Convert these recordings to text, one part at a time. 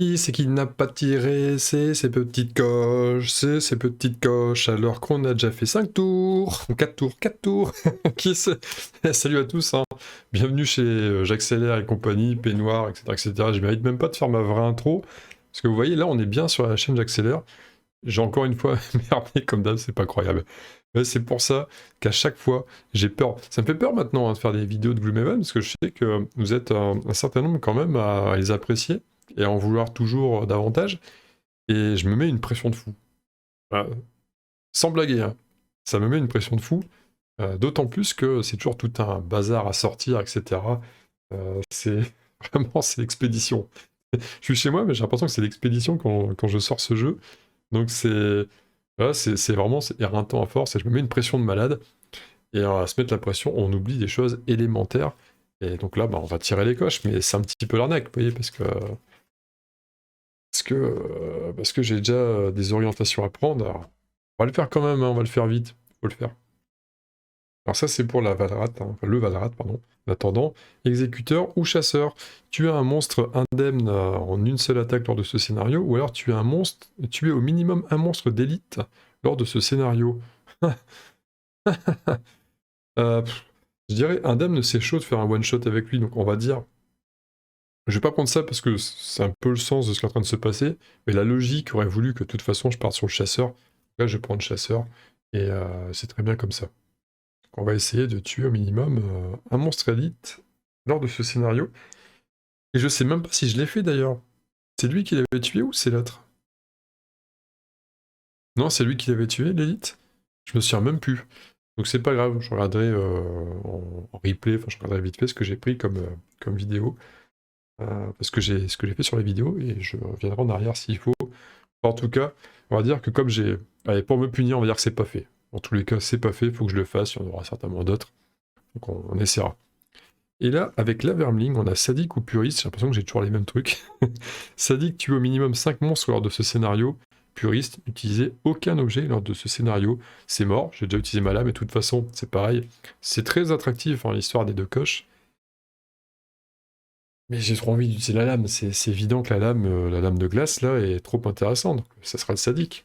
Qui c'est qui n'a pas tiré? C'est ces petites coches, c'est ces petites coches, alors qu'on a déjà fait 5 tours, ou 4 tours, 4 tours. Qui c'est? Salut à tous, hein. Bienvenue chez J'accélère et compagnie, Peignoir, etc., etc. Je mérite même pas de faire ma vraie intro, parce que vous voyez, là, on est bien sur la chaîne J'accélère. J'ai encore une fois merdé comme d'hab, c'est pas croyable. Mais c'est pour ça qu'à chaque fois, j'ai peur. Ça me fait peur maintenant, hein, de faire des vidéos de Gloomhaven, parce que je sais que vous êtes un certain nombre quand même à les apprécier et à en vouloir toujours davantage. Et je me mets une pression de fou. Voilà. Sans blaguer, hein. Ça me met une pression de fou. D'autant plus que c'est toujours tout un bazar à sortir, etc. C'est vraiment, c'est l'expédition. Je suis chez moi, mais j'ai l'impression que c'est l'expédition quand je sors ce jeu. Donc c'est voilà, c'est vraiment c'est éreintant à force et je me mets une pression de malade. Et à se mettre la pression, on oublie des choses élémentaires. Et donc là, bah, on va tirer les coches, mais c'est un petit peu l'arnaque, vous voyez, parce que j'ai déjà des orientations à prendre. Alors, on va le faire quand même, hein, on va le faire vite, faut le faire. Alors ça, c'est pour la Valrat, hein, enfin, le Valrat, pardon. En attendant, exécuteur ou chasseur. Tu as un monstre indemne en une seule attaque lors de ce scénario, ou alors tu es au minimum un monstre d'élite lors de ce scénario. Je dirais indemne, c'est chaud de faire un one-shot avec lui, donc on va dire... Je vais pas prendre ça parce que c'est un peu le sens de ce qui est en train de se passer, mais la logique aurait voulu que de toute façon je parte sur le chasseur. Là, je vais prendre chasseur, et c'est très bien comme ça. On va essayer de tuer au minimum un monstre élite lors de ce scénario. Et je sais même pas si je l'ai fait d'ailleurs. C'est lui qui l'avait tué ou c'est l'autre? Non, c'est lui qui l'avait tué, l'élite. Je me souviens même plus. Donc c'est pas grave, je regarderai en replay, enfin je regarderai vite fait ce que j'ai pris comme vidéo. Parce que j'ai ce que j'ai fait sur les vidéos et je reviendrai en arrière s'il faut. En tout cas, on va dire que comme j'ai... Allez, pour me punir, on va dire que c'est pas fait. En tous les cas, c'est pas fait, il faut que je le fasse, il y en aura certainement d'autres. Donc on essaiera. Et là, avec la Vermling, on a sadique ou puriste, j'ai l'impression que j'ai toujours les mêmes trucs. Sadique tue au minimum 5 monstres lors de ce scénario. Puriste, n'utilisez aucun objet lors de ce scénario. C'est mort, j'ai déjà utilisé ma lame, et de toute façon, c'est pareil. C'est très attractif, hein, l'histoire des deux coches. Mais j'ai trop envie d'utiliser la lame, c'est évident que la lame de glace, là, est trop intéressante. Donc ça sera le sadique.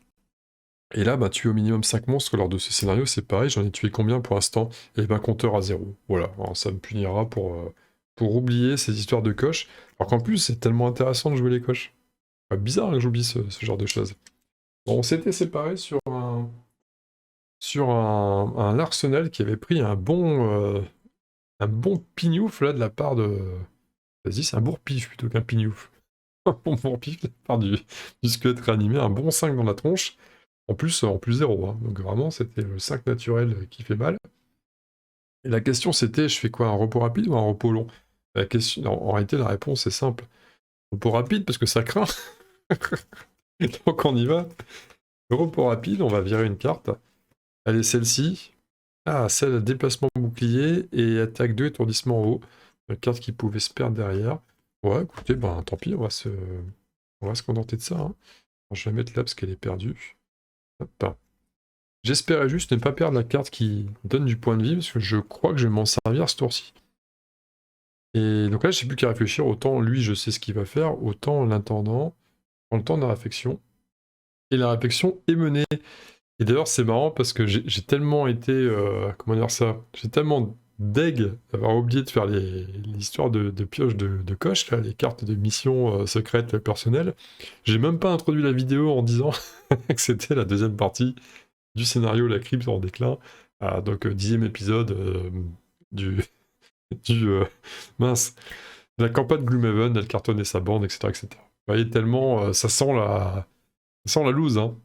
Et là, bah, tuer au minimum 5 monstres lors de ce scénario, c'est pareil, j'en ai tué combien pour l'instant? Et ben compteur à 0. Voilà, alors, ça me punira pour oublier ces histoires de coches. Alors qu'en plus, c'est tellement intéressant de jouer les coches. Bizarre que j'oublie ce genre de choses. Bon, on s'était séparés sur un arsenal qui avait pris un bon pignouf là de la part de... Vas-y, c'est un bourre-pif plutôt qu'un pignouf. Un bon bourre-pif de la part du squelette réanimé, un bon 5 dans la tronche. En plus 0, hein. Donc vraiment, c'était le 5 naturel qui fait mal. Et la question c'était, je fais quoi, un repos rapide ou un repos long? La question, en réalité, la réponse est simple. Repos rapide, parce que ça craint. Donc on y va. Repos rapide, on va virer une carte. Allez, celle-ci. Ah, celle déplacement bouclier et attaque 2, étourdissement en haut. Une carte qui pouvait se perdre derrière. Ouais, écoutez, ben tant pis, on va se contenter de ça, hein. Alors, je vais la mettre là parce qu'elle est perdue. Hop. J'espérais juste ne pas perdre la carte qui donne du point de vie, parce que je crois que je vais m'en servir ce tour-ci. Et donc là, je sais plus qu'à réfléchir, autant lui, je sais ce qu'il va faire, autant l'intendant prend le temps de la réflexion. Et la réflexion est menée. Et d'ailleurs, c'est marrant parce que j'ai tellement été... comment dire ça? J'ai tellement deg d'avoir oublié de faire l'histoire de pioche de coche, là, les cartes de mission secrètes personnelles. J'ai même pas introduit la vidéo en disant que c'était la deuxième partie du scénario La Crypte en déclin. Donc 10e épisode du, du mince, de la campagne Gloomhaven, elle cartonnait sa bande, etc. etc. Vous voyez, tellement ça sent la loose, hein.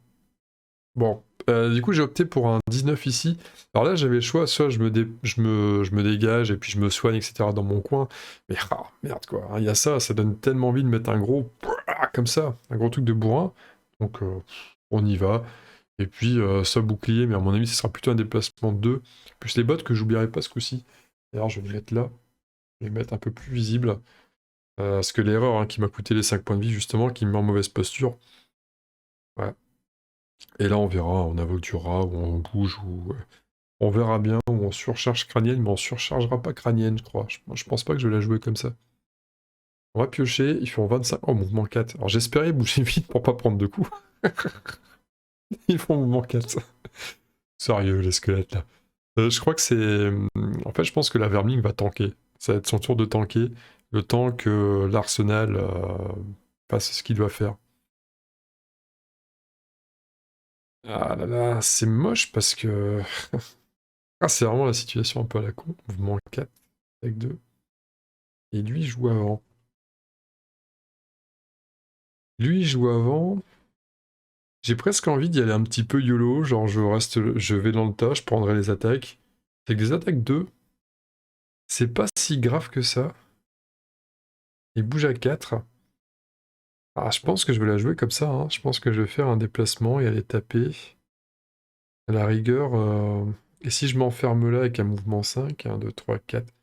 Bon, du coup j'ai opté pour un 19 ici. Alors là j'avais le choix, soit je me dégage et puis je me soigne, etc. dans mon coin. Mais merde quoi, hein, il y a ça donne tellement envie de mettre un gros comme ça, un gros truc de bourrin. Donc on y va. Et puis ça bouclier, mais à mon avis ce sera plutôt un déplacement de 2. Plus les bottes que j'oublierai pas ce coup-ci. D'ailleurs je vais les mettre là, je vais les mettre un peu plus visibles. Parce que l'erreur hein, qui m'a coûté les 5 points de vie justement, qui me met en mauvaise posture. Ouais. Et là on verra, on invoque du rat, ou on bouge, ou on verra bien, ou on surcharge crânienne, mais on surchargera pas crânienne je crois. Je pense pas que je vais la jouer comme ça. On va piocher, ils font 25. Oh, mouvement 4. Alors j'espérais bouger vite pour pas prendre de coups. Ils font mouvement 4. Sérieux, les squelettes là. Je crois que c'est. En fait, je pense que la Vermling va tanker. Ça va être son tour de tanker. Le temps que l'Arsenal fasse ce qu'il doit faire. Ah là là, c'est moche parce que. Ah, c'est vraiment la situation un peu à la con. Mouvement 4 avec 2. Et lui joue avant. Lui joue avant. J'ai presque envie d'y aller un petit peu YOLO, genre je vais dans le tas, je prendrai les attaques. C'est que des attaques 2, c'est pas si grave que ça. Il bouge à 4. Ah, je pense que je vais la jouer comme ça, hein. Je pense que je vais faire un déplacement et aller taper. À la rigueur, et si je m'enferme là avec un mouvement 5, 1, 2, 3, 4,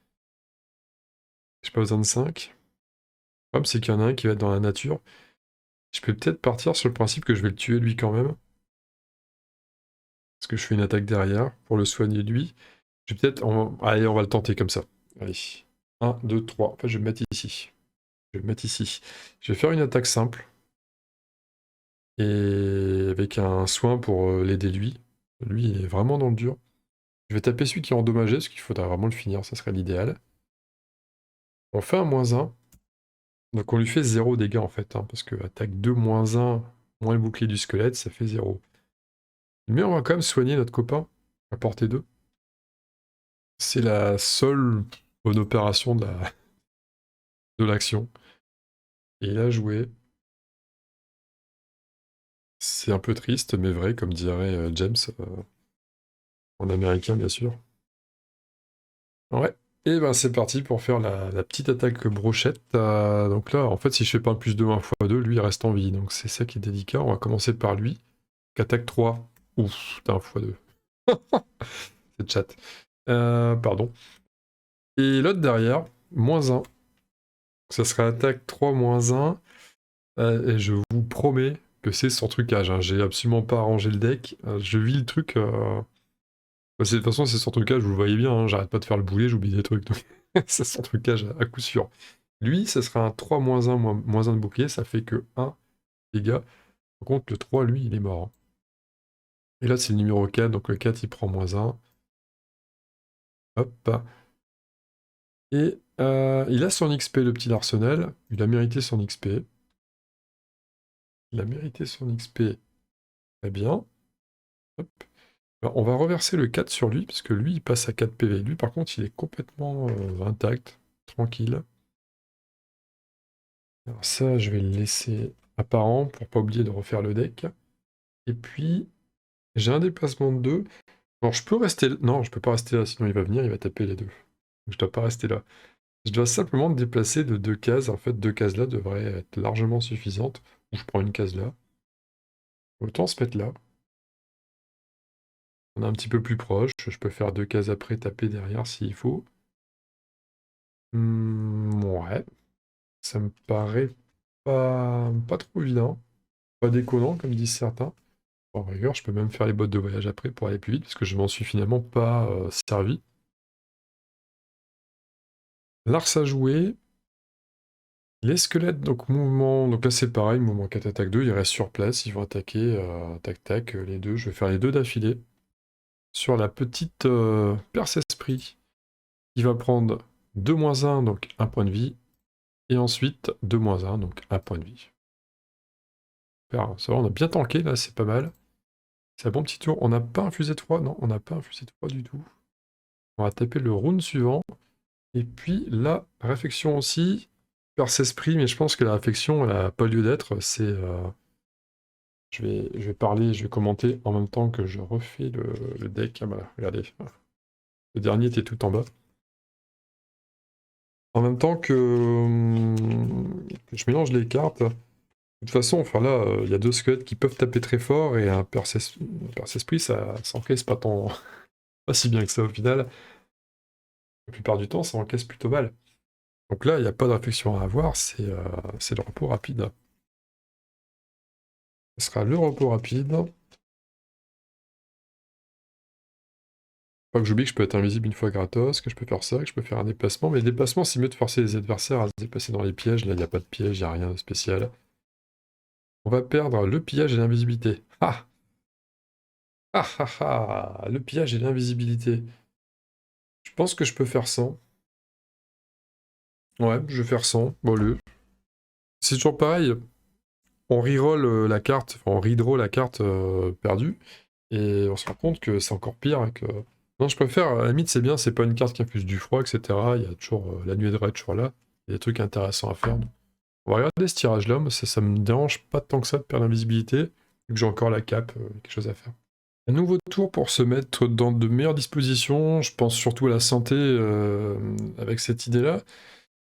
j'ai pas besoin de 5. Le problème, c'est qu'il y en a un qui va être dans la nature. Je peux peut-être partir sur le principe que je vais le tuer lui quand même. Parce que je fais une attaque derrière pour le soigner lui. Je vais peut-être. Allez, on va le tenter comme ça. Allez. 1, 2, 3. Enfin, je vais me mettre ici. Je vais me mettre ici. Je vais faire une attaque simple. Et avec un soin pour l'aider lui. Lui, il est vraiment dans le dur. Je vais taper celui qui est endommagé, parce qu'il faudra vraiment le finir, ça serait l'idéal. On fait un -1. Donc on lui fait 0 dégâts en fait, hein, parce que attaque 2, -1, moins le bouclier du squelette, ça fait 0. Mais on va quand même soigner notre copain, à portée 2. C'est la seule bonne opération de l'action. Et il a joué. C'est un peu triste, mais vrai, comme dirait James, en américain bien sûr. Ouais. Et ben c'est parti pour faire la petite attaque brochette. Donc là, en fait, si je fais pas un +2, un x2, lui il reste en vie. Donc c'est ça qui est délicat. On va commencer par lui. Attaque 3. Ouf, t'as un x2. C'est chat. Pardon. Et l'autre derrière, -1. Ça sera attaque 3, -1. Et je vous promets que c'est son trucage, hein. J'ai absolument pas arrangé le deck. Je vis le truc. De toute façon, c'est son trucage, vous le voyez bien, hein. J'arrête pas de faire le boulet, j'oublie des trucs. Donc c'est son trucage à coup sûr. Lui, ça sera un 3, -1, -1 de bouclier, ça fait que 1 dégâts. Par contre, le 3, lui, il est mort, hein. Et là, c'est le numéro 4, donc le 4, il prend -1. Hop. Et il a son XP, le petit Arsenal. Il a mérité son XP. Il a mérité son XP. Très bien. Hop. Alors, on va reverser le 4 sur lui, parce que lui, il passe à 4 PV. Lui, par contre, il est complètement intact, tranquille. Alors ça, je vais le laisser apparent, pour pas oublier de refaire le deck. Et puis, j'ai un déplacement de 2. Alors, je peux rester... Non, je peux pas rester là, sinon il va venir, il va taper les deux. Donc, je dois pas rester là. Je dois simplement me déplacer de 2 cases. En fait, 2 cases là devraient être largement suffisantes. Ou je prends une case là. Autant se mettre là. On est un petit peu plus proche. Je peux faire 2 cases après, taper derrière s'il faut. Ouais. Ça me paraît pas trop évident. Pas déconnant, comme disent certains. En rigueur, je peux même faire les bottes de voyage après pour aller plus vite, parce que je m'en suis finalement pas servi. Lars a joué. Les squelettes, donc mouvement. Donc là, c'est pareil, mouvement 4 attaque 2, ils restent sur place, ils vont attaquer, tac tac, les deux. Je vais faire les deux d'affilée. Sur la petite perce-esprit, il va prendre 2 -1, donc 1 point de vie. Et ensuite 2 -1, donc 1 point de vie. Super, ça va, on a bien tanké là, c'est pas mal. C'est un bon petit tour. On n'a pas infusé 3, non, on n'a pas infusé 3 du tout. On va taper le round suivant. Et puis la réflexion aussi, perce-esprit, mais je pense que la réflexion, elle n'a pas lieu d'être. C'est. Je vais parler, je vais commenter en même temps que je refais le deck. Ah bah, regardez. Le dernier était tout en bas. En même temps que je mélange les cartes. De toute façon, enfin là, il y a 2 squelettes qui peuvent taper très fort et un perce-esprit, ça s'encaisse pas tant. Pas si bien que ça au final. La plupart du temps, ça encaisse plutôt mal. Donc là, il n'y a pas de réflexion à avoir, c'est le repos rapide. Ce sera le repos rapide. Pas que j'oublie que je peux être invisible une fois gratos, que je peux faire ça, que je peux faire un déplacement. Mais le déplacement, c'est mieux de forcer les adversaires à se déplacer dans les pièges. Là, il n'y a pas de piège, il n'y a rien de spécial. On va perdre le pillage et l'invisibilité. Ah! Ah ah ah! Le pillage et l'invisibilité. Je pense que je peux faire 100. Ouais, je vais faire 100. Bon, c'est toujours pareil. On reroll la carte, enfin, on redraw la carte perdue. Et on se rend compte que c'est encore pire. Non, je préfère, à la limite, c'est bien, c'est pas une carte qui infuse du froid, etc. Il y a toujours la nuée de raid toujours là. Il y a des trucs intéressants à faire. Donc, on va regarder ce tirage-là. Moi, ça me dérange pas tant que ça de perdre l'invisibilité. Vu que j'ai encore la cape, quelque chose à faire. Un nouveau tour pour se mettre dans de meilleures dispositions. Je pense surtout à la santé avec cette idée-là.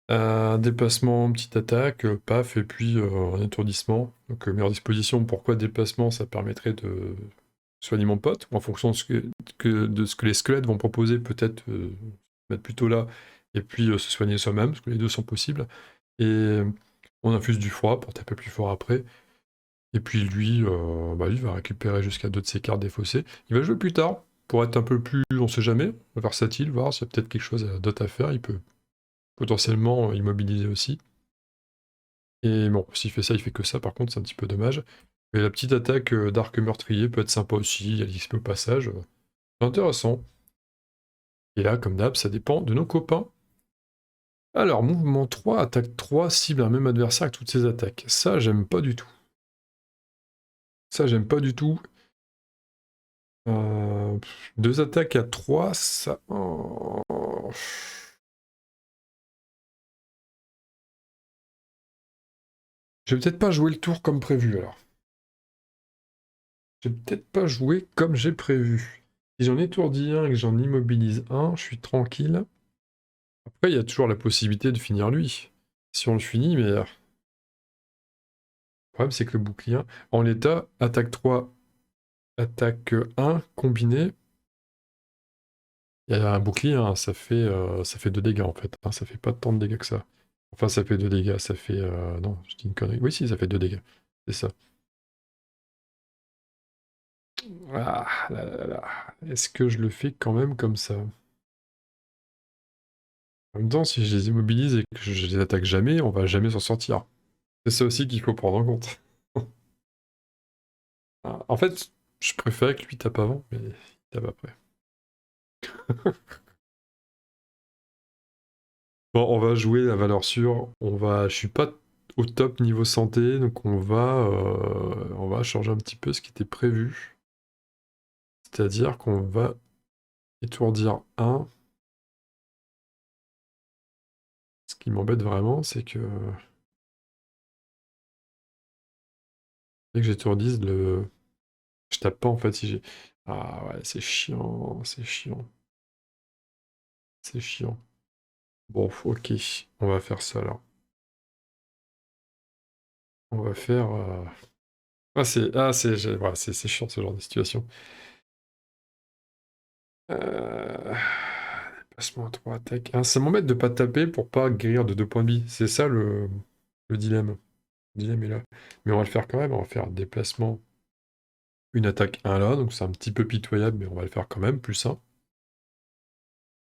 Un déplacement, petite attaque, paf, et puis un étourdissement. Donc meilleure disposition. Pourquoi déplacement? Ça permettrait de soigner mon pote, ou en fonction de ce que les squelettes vont proposer, peut-être mettre plutôt là, et puis se soigner soi-même, parce que les deux sont possibles. Et on infuse du froid pour taper plus fort après. Et puis lui, lui va récupérer jusqu'à 2 de ses cartes défaussées. Il va jouer plus tard, pour être un peu plus, on sait jamais, versatile, voir s'il y a peut-être quelque chose d'autre à faire. Il peut potentiellement immobiliser aussi. Et bon, s'il fait ça, il fait que ça, par contre, c'est un petit peu dommage. Mais la petite attaque d'arc meurtrier peut être sympa aussi, il y a l'XP au passage. C'est intéressant. Et là, comme d'hab, ça dépend de nos copains. Alors, mouvement 3, attaque 3, cible un même adversaire avec toutes ses attaques. Ça, j'aime pas du tout. Ça, j'aime pas du tout. 2 attaques à 3, ça... Oh. Je vais peut-être pas jouer le tour comme prévu, alors. Je vais peut-être pas jouer comme j'ai prévu. Si j'en étourdis un et que j'en immobilise un, je suis tranquille. Après, il y a toujours la possibilité de finir lui. Si on le finit, mais... Le problème, c'est que le bouclier, en l'état, attaque 3, attaque 1, combiné. Il y a un bouclier, hein, ça fait 2 dégâts en fait. Hein, ça fait pas tant de dégâts que ça. Enfin, ça fait 2 dégâts, ça fait... non, je dis une connerie. Oui, si, ça fait 2 dégâts. C'est ça. Ah là là là. Est-ce que je le fais quand même comme ça? En même temps, si je les immobilise et que je les attaque jamais, on va jamais s'en sortir. C'est ça aussi qu'il faut prendre en compte. En fait, je préférais que lui tape avant, mais il tape après. Bon, on va jouer la valeur sûre. Je suis pas au top niveau santé, donc on va changer un petit peu ce qui était prévu. C'est-à-dire qu'on va étourdir 1. Ce qui m'embête vraiment, c'est que dès que j'étourdise, je tape pas en fait si j'ai... Ah ouais, c'est chiant, c'est chiant. C'est chiant. Bon, ok, on va faire ça alors. On va faire... c'est chiant ce genre de situation. Déplacement à 3 attaques. Ah, ça m'embête de pas taper pour pas guérir de 2 points de vie. C'est ça le dilemme. Le dilemme est là. Mais on va le faire quand même. On va faire déplacement. Une attaque 1 là. Donc c'est un petit peu pitoyable, mais on va le faire quand même. Plus 1.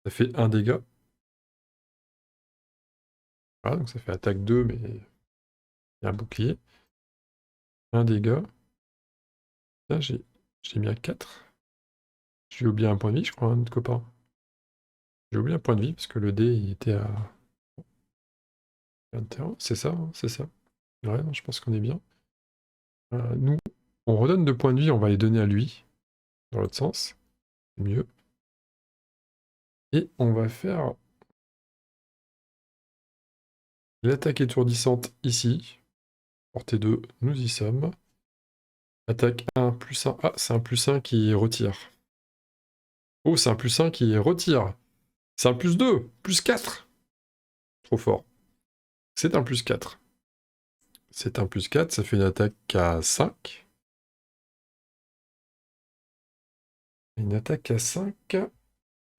Ça fait 1 dégât. Voilà, donc ça fait attaque 2, mais il y a un bouclier. 1 dégât. Là, j'ai mis à 4. J'ai oublié un point de vie, je crois, hein, notre copain. J'ai oublié un point de vie parce que le dé il était à 21. C'est ça, hein, c'est ça. Ouais, non, je pense qu'on est bien. Nous, on redonne 2 points de vie, on va les donner à lui. Dans l'autre sens. C'est mieux. Et on va faire l'attaque étourdissante ici. Portée 2, nous y sommes. Attaque 1, plus 1. Ah, c'est un plus 1 qui retire. Oh, c'est un plus 1 qui retire. C'est un plus 2, plus 4. Trop fort. C'est un plus 4. C'est un plus 4, ça fait une attaque à 5. Une attaque à 5.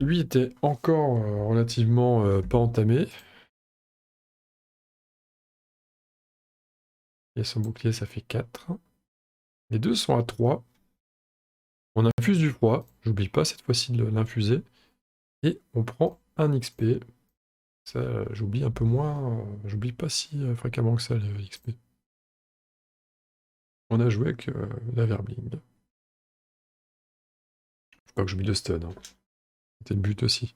Lui était encore relativement pas entamé. Et son bouclier, ça fait 4. Les deux sont à 3. On infuse du froid. J'oublie pas cette fois-ci de l'infuser. Et on prend un XP. Ça, j'oublie un peu moins. J'oublie pas si fréquemment que ça, les XP. On a joué avec la Verbling. Faut pas que j'oublie le stun. Hein. C'était le but aussi.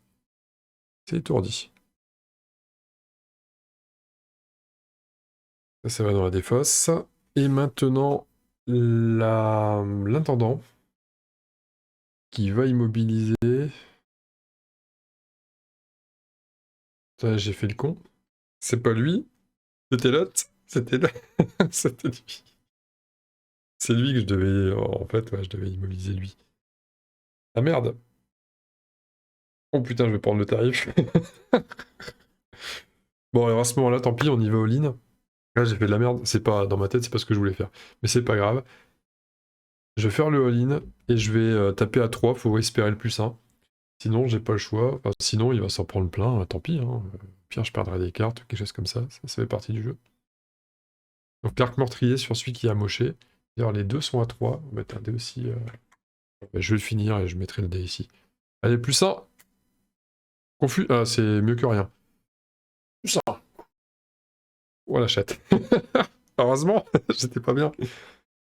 C'est étourdi. Ça va dans la défausse. Et maintenant, l'intendant qui va immobiliser. J'ai fait le con. C'est pas lui. C'était l'autre. C'était là. C'était lui. C'est lui que je devais... En fait, ouais, je devais immobiliser lui. Ah merde. Oh putain, je vais prendre le tarif. Bon, alors à ce moment-là, tant pis, on y va all-in. Là, j'ai fait de la merde. C'est pas dans ma tête, c'est pas ce que je voulais faire. Mais c'est pas grave. Je vais faire le all-in et je vais taper à 3. Faut espérer le plus 1. Sinon, j'ai pas le choix. Enfin, sinon, il va s'en prendre plein. Tant pis. Hein. Pire, je perdrai des cartes, quelque chose comme ça. Ça fait partie du jeu. Donc, l'arc meurtrier sur celui qui a moché. D'ailleurs, les deux sont à 3. On va mettre un dé aussi. Je vais le finir et je mettrai le dé ici. Allez, plus 1. Confus. Ah, c'est mieux que rien. Plus 1. Oh la chatte. Heureusement, j'étais pas bien.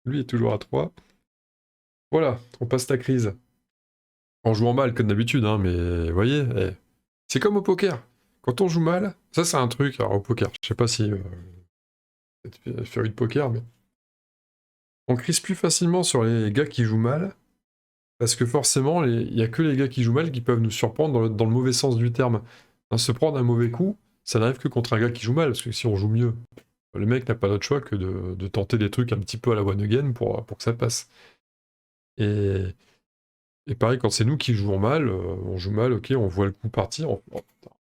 Lui est toujours à 3. Voilà, on passe la crise. En jouant mal, comme d'habitude, hein, mais vous voyez, c'est comme au poker. Quand on joue mal, ça c'est un truc, alors au poker, je sais pas si faire de poker, mais on crise plus facilement sur les gars qui jouent mal, parce que forcément, il y a que les gars qui jouent mal qui peuvent nous surprendre dans le mauvais sens du terme. Hein, se prendre un mauvais coup, ça n'arrive que contre un gars qui joue mal, parce que si on joue mieux, le mec n'a pas d'autre choix que de tenter des trucs un petit peu à la one again pour que ça passe. Et pareil, quand c'est nous qui jouons mal, on joue mal, ok, on voit le coup partir, oh, putain.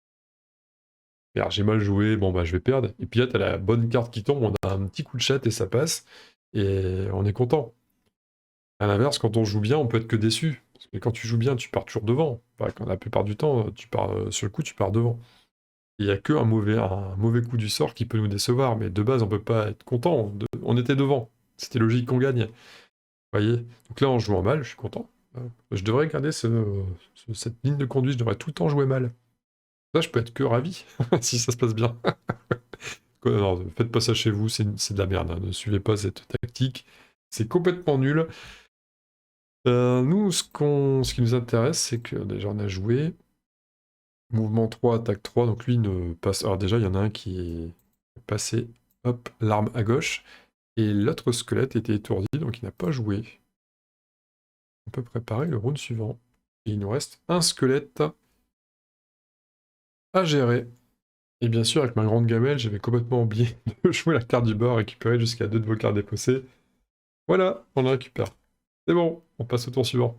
Merde, j'ai mal joué, bon bah je vais perdre. Et puis là, t'as la bonne carte qui tombe, on a un petit coup de chat et ça passe, et on est content. À l'inverse, quand on joue bien, on peut être que déçu. Parce que quand tu joues bien, tu pars toujours devant. Enfin, quand la plupart du temps, tu pars sur le coup, tu pars devant. Il n'y a que un mauvais coup du sort qui peut nous décevoir, mais de base, on peut pas être content. On était devant. C'était logique qu'on gagne. Vous voyez? Donc là, en jouant mal, je suis content. Je devrais garder cette ligne de conduite, je devrais tout le temps jouer mal. Là, je peux être que ravi, si ça se passe bien. Non, ne faites pas ça chez vous, c'est de la merde. Hein. Ne suivez pas cette tactique. C'est complètement nul. Nous, ce qui nous intéresse, c'est que déjà, on a joué. Mouvement 3, attaque 3. Donc lui, ne passe. Alors déjà, il y en a un qui est passé, hop, l'arme à gauche. Et l'autre squelette était étourdi, donc il n'a pas joué. On peut préparer le round suivant. Et il nous reste un squelette à gérer. Et bien sûr, avec ma grande gamelle, j'avais complètement oublié de jouer la carte du bord, récupérer jusqu'à 2 de vos cartes défaussées. Voilà, on la récupère. C'est bon, on passe au tour suivant.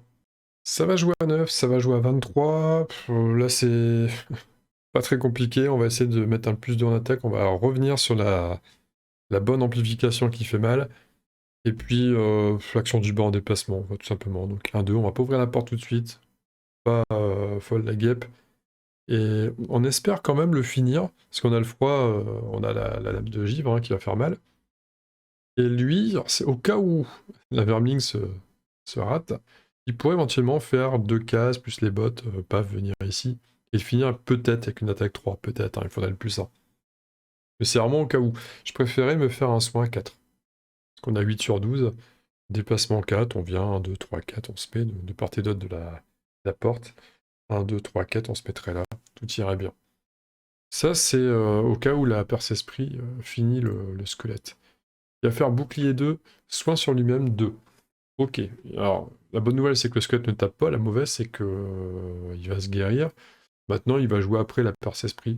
Ça va jouer à 9, ça va jouer à 23. Là, c'est pas très compliqué. On va essayer de mettre un plus 2 en attaque. On va revenir sur la bonne amplification qui fait mal. Et puis, l'action du bas en déplacement, tout simplement. Donc 1-2, on va pas ouvrir la porte tout de suite. Pas folle la guêpe. Et on espère quand même le finir, parce qu'on a le froid, on a la lame de givre hein, qui va faire mal. Et lui, c'est au cas où la Vermling se rate, il pourrait éventuellement faire 2 cases, plus les bottes, pas venir ici, et finir peut-être avec une attaque 3, peut-être, hein, il faudrait le plus ça. Mais c'est vraiment au cas où. Je préférais me faire un soin à 4. Parce qu'on a 8 sur 12, déplacement 4, on vient 1, 2, 3, 4, on se met de part et d'autre de la porte. 1, 2, 3, 4, on se mettrait là, tout irait bien. Ça, c'est au cas où la perce-esprit finit le squelette. Il va faire bouclier 2, soin sur lui-même 2. Ok, alors la bonne nouvelle c'est que le squelette ne tape pas, la mauvaise c'est que il va se guérir. Maintenant il va jouer après la perce-esprit.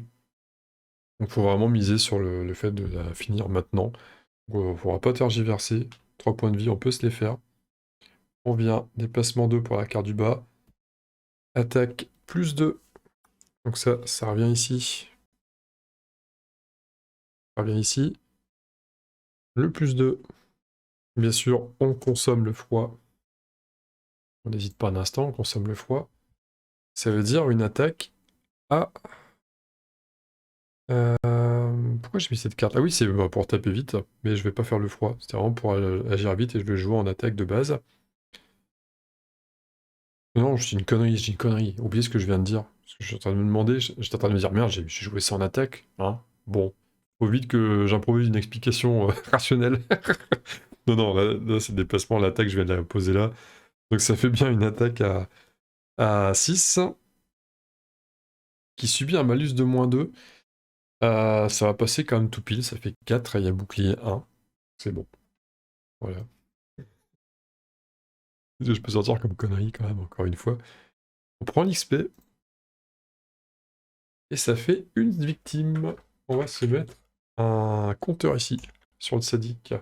Donc il faut vraiment miser sur le fait de la finir maintenant. Il ne faudra pas tergiverser. 3 points de vie, on peut se les faire. On vient, déplacement 2 pour la carte du bas. Attaque plus 2. Donc ça revient ici. Ça revient ici. Le plus 2. Bien sûr, on consomme le froid. On n'hésite pas un instant, on consomme le froid. Ça veut dire une attaque à... pourquoi j'ai mis cette carte? Ah oui, c'est pour taper vite, mais je vais pas faire le froid. C'était vraiment pour agir vite et je vais jouer en attaque de base. Non, je dis une connerie, je dis une connerie. Oubliez ce que je viens de dire. Parce que je suis en train de me demander, j'étais en train de me dire, merde, j'ai joué ça en attaque. Hein. Bon, faut vite que j'improvise une explication rationnelle. Non, non, là c'est le déplacement, l'attaque, je viens de la poser là. Donc ça fait bien une attaque à 6, qui subit un malus de -2. Ça va passer quand même tout pile, ça fait 4, et il y a bouclier 1. C'est bon. Voilà. Je peux sortir comme connerie quand même, encore une fois. On prend l'XP. Et ça fait une victime. On va se mettre un compteur ici, sur le sadique.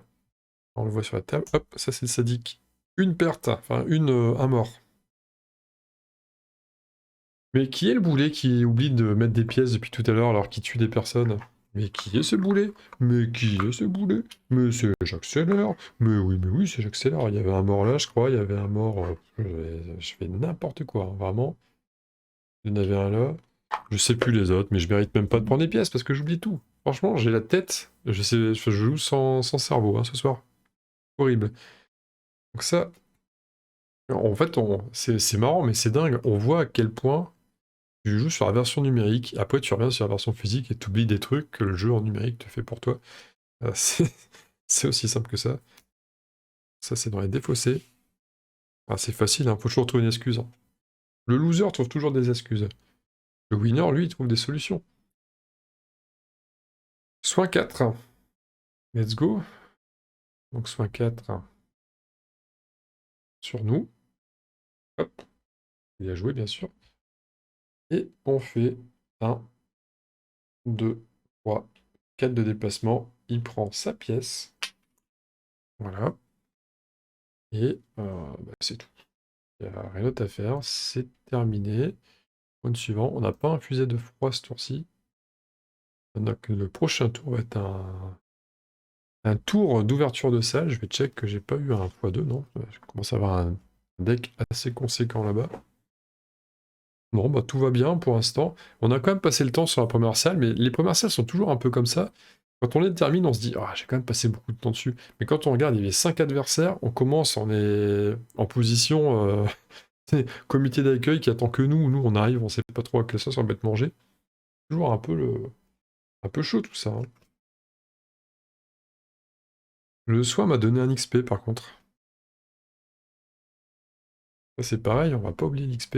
On le voit sur la table. Hop, ça c'est le sadique. Une perte, enfin un mort. Mais qui est le boulet qui oublie de mettre des pièces depuis tout à l'heure alors qu'il tue des personnes? Mais qui est ce boulet? Mais qui est ce boulet? Mais c'est j'accélère. Mais oui, c'est j'accélère. Il y avait un mort là, je crois. Il y avait un mort. Je fais n'importe quoi, hein, vraiment. Il y en avait un là. Je sais plus les autres, mais je mérite même pas de prendre des pièces parce que j'oublie tout. Franchement, j'ai la tête. Je joue sans cerveau hein, ce soir. Horrible. Donc ça, en fait, c'est marrant, mais c'est dingue. On voit à quel point tu joues sur la version numérique. Après, tu reviens sur la version physique et tu oublies des trucs que le jeu en numérique te fait pour toi. C'est aussi simple que ça. Ça, c'est dans les défaussés. Ah, c'est facile, hein, faut toujours trouver une excuse. Hein. Le loser trouve toujours des excuses. Le winner, lui, il trouve des solutions. Soin 4. Let's go. Donc soin 4 sur nous. Hop. Il a joué, bien sûr. Et on fait 1, 2, 3, 4 de déplacement. Il prend sa pièce. Voilà. Et c'est tout. Il n'y a rien d'autre à faire. C'est terminé. Point suivant. On n'a pas infusé de froid ce tour-ci. Donc le prochain tour va être un tour d'ouverture de salle. Je vais check que j'ai pas eu un x2, non. Je commence à avoir un deck assez conséquent là-bas. Non, bah tout va bien pour l'instant. On a quand même passé le temps sur la première salle, mais les premières salles sont toujours un peu comme ça. Quand on les termine, on se dit, ah, j'ai quand même passé beaucoup de temps dessus. Mais quand on regarde, il y avait 5 adversaires, on commence, on est en position comité d'accueil qui attend que nous. Nous, on arrive, on sait pas trop à quelle sauce on va être mangé. Toujours un peu chaud tout ça. Hein. Le soin m'a donné un XP par contre. Ça c'est pareil, on va pas oublier l'XP.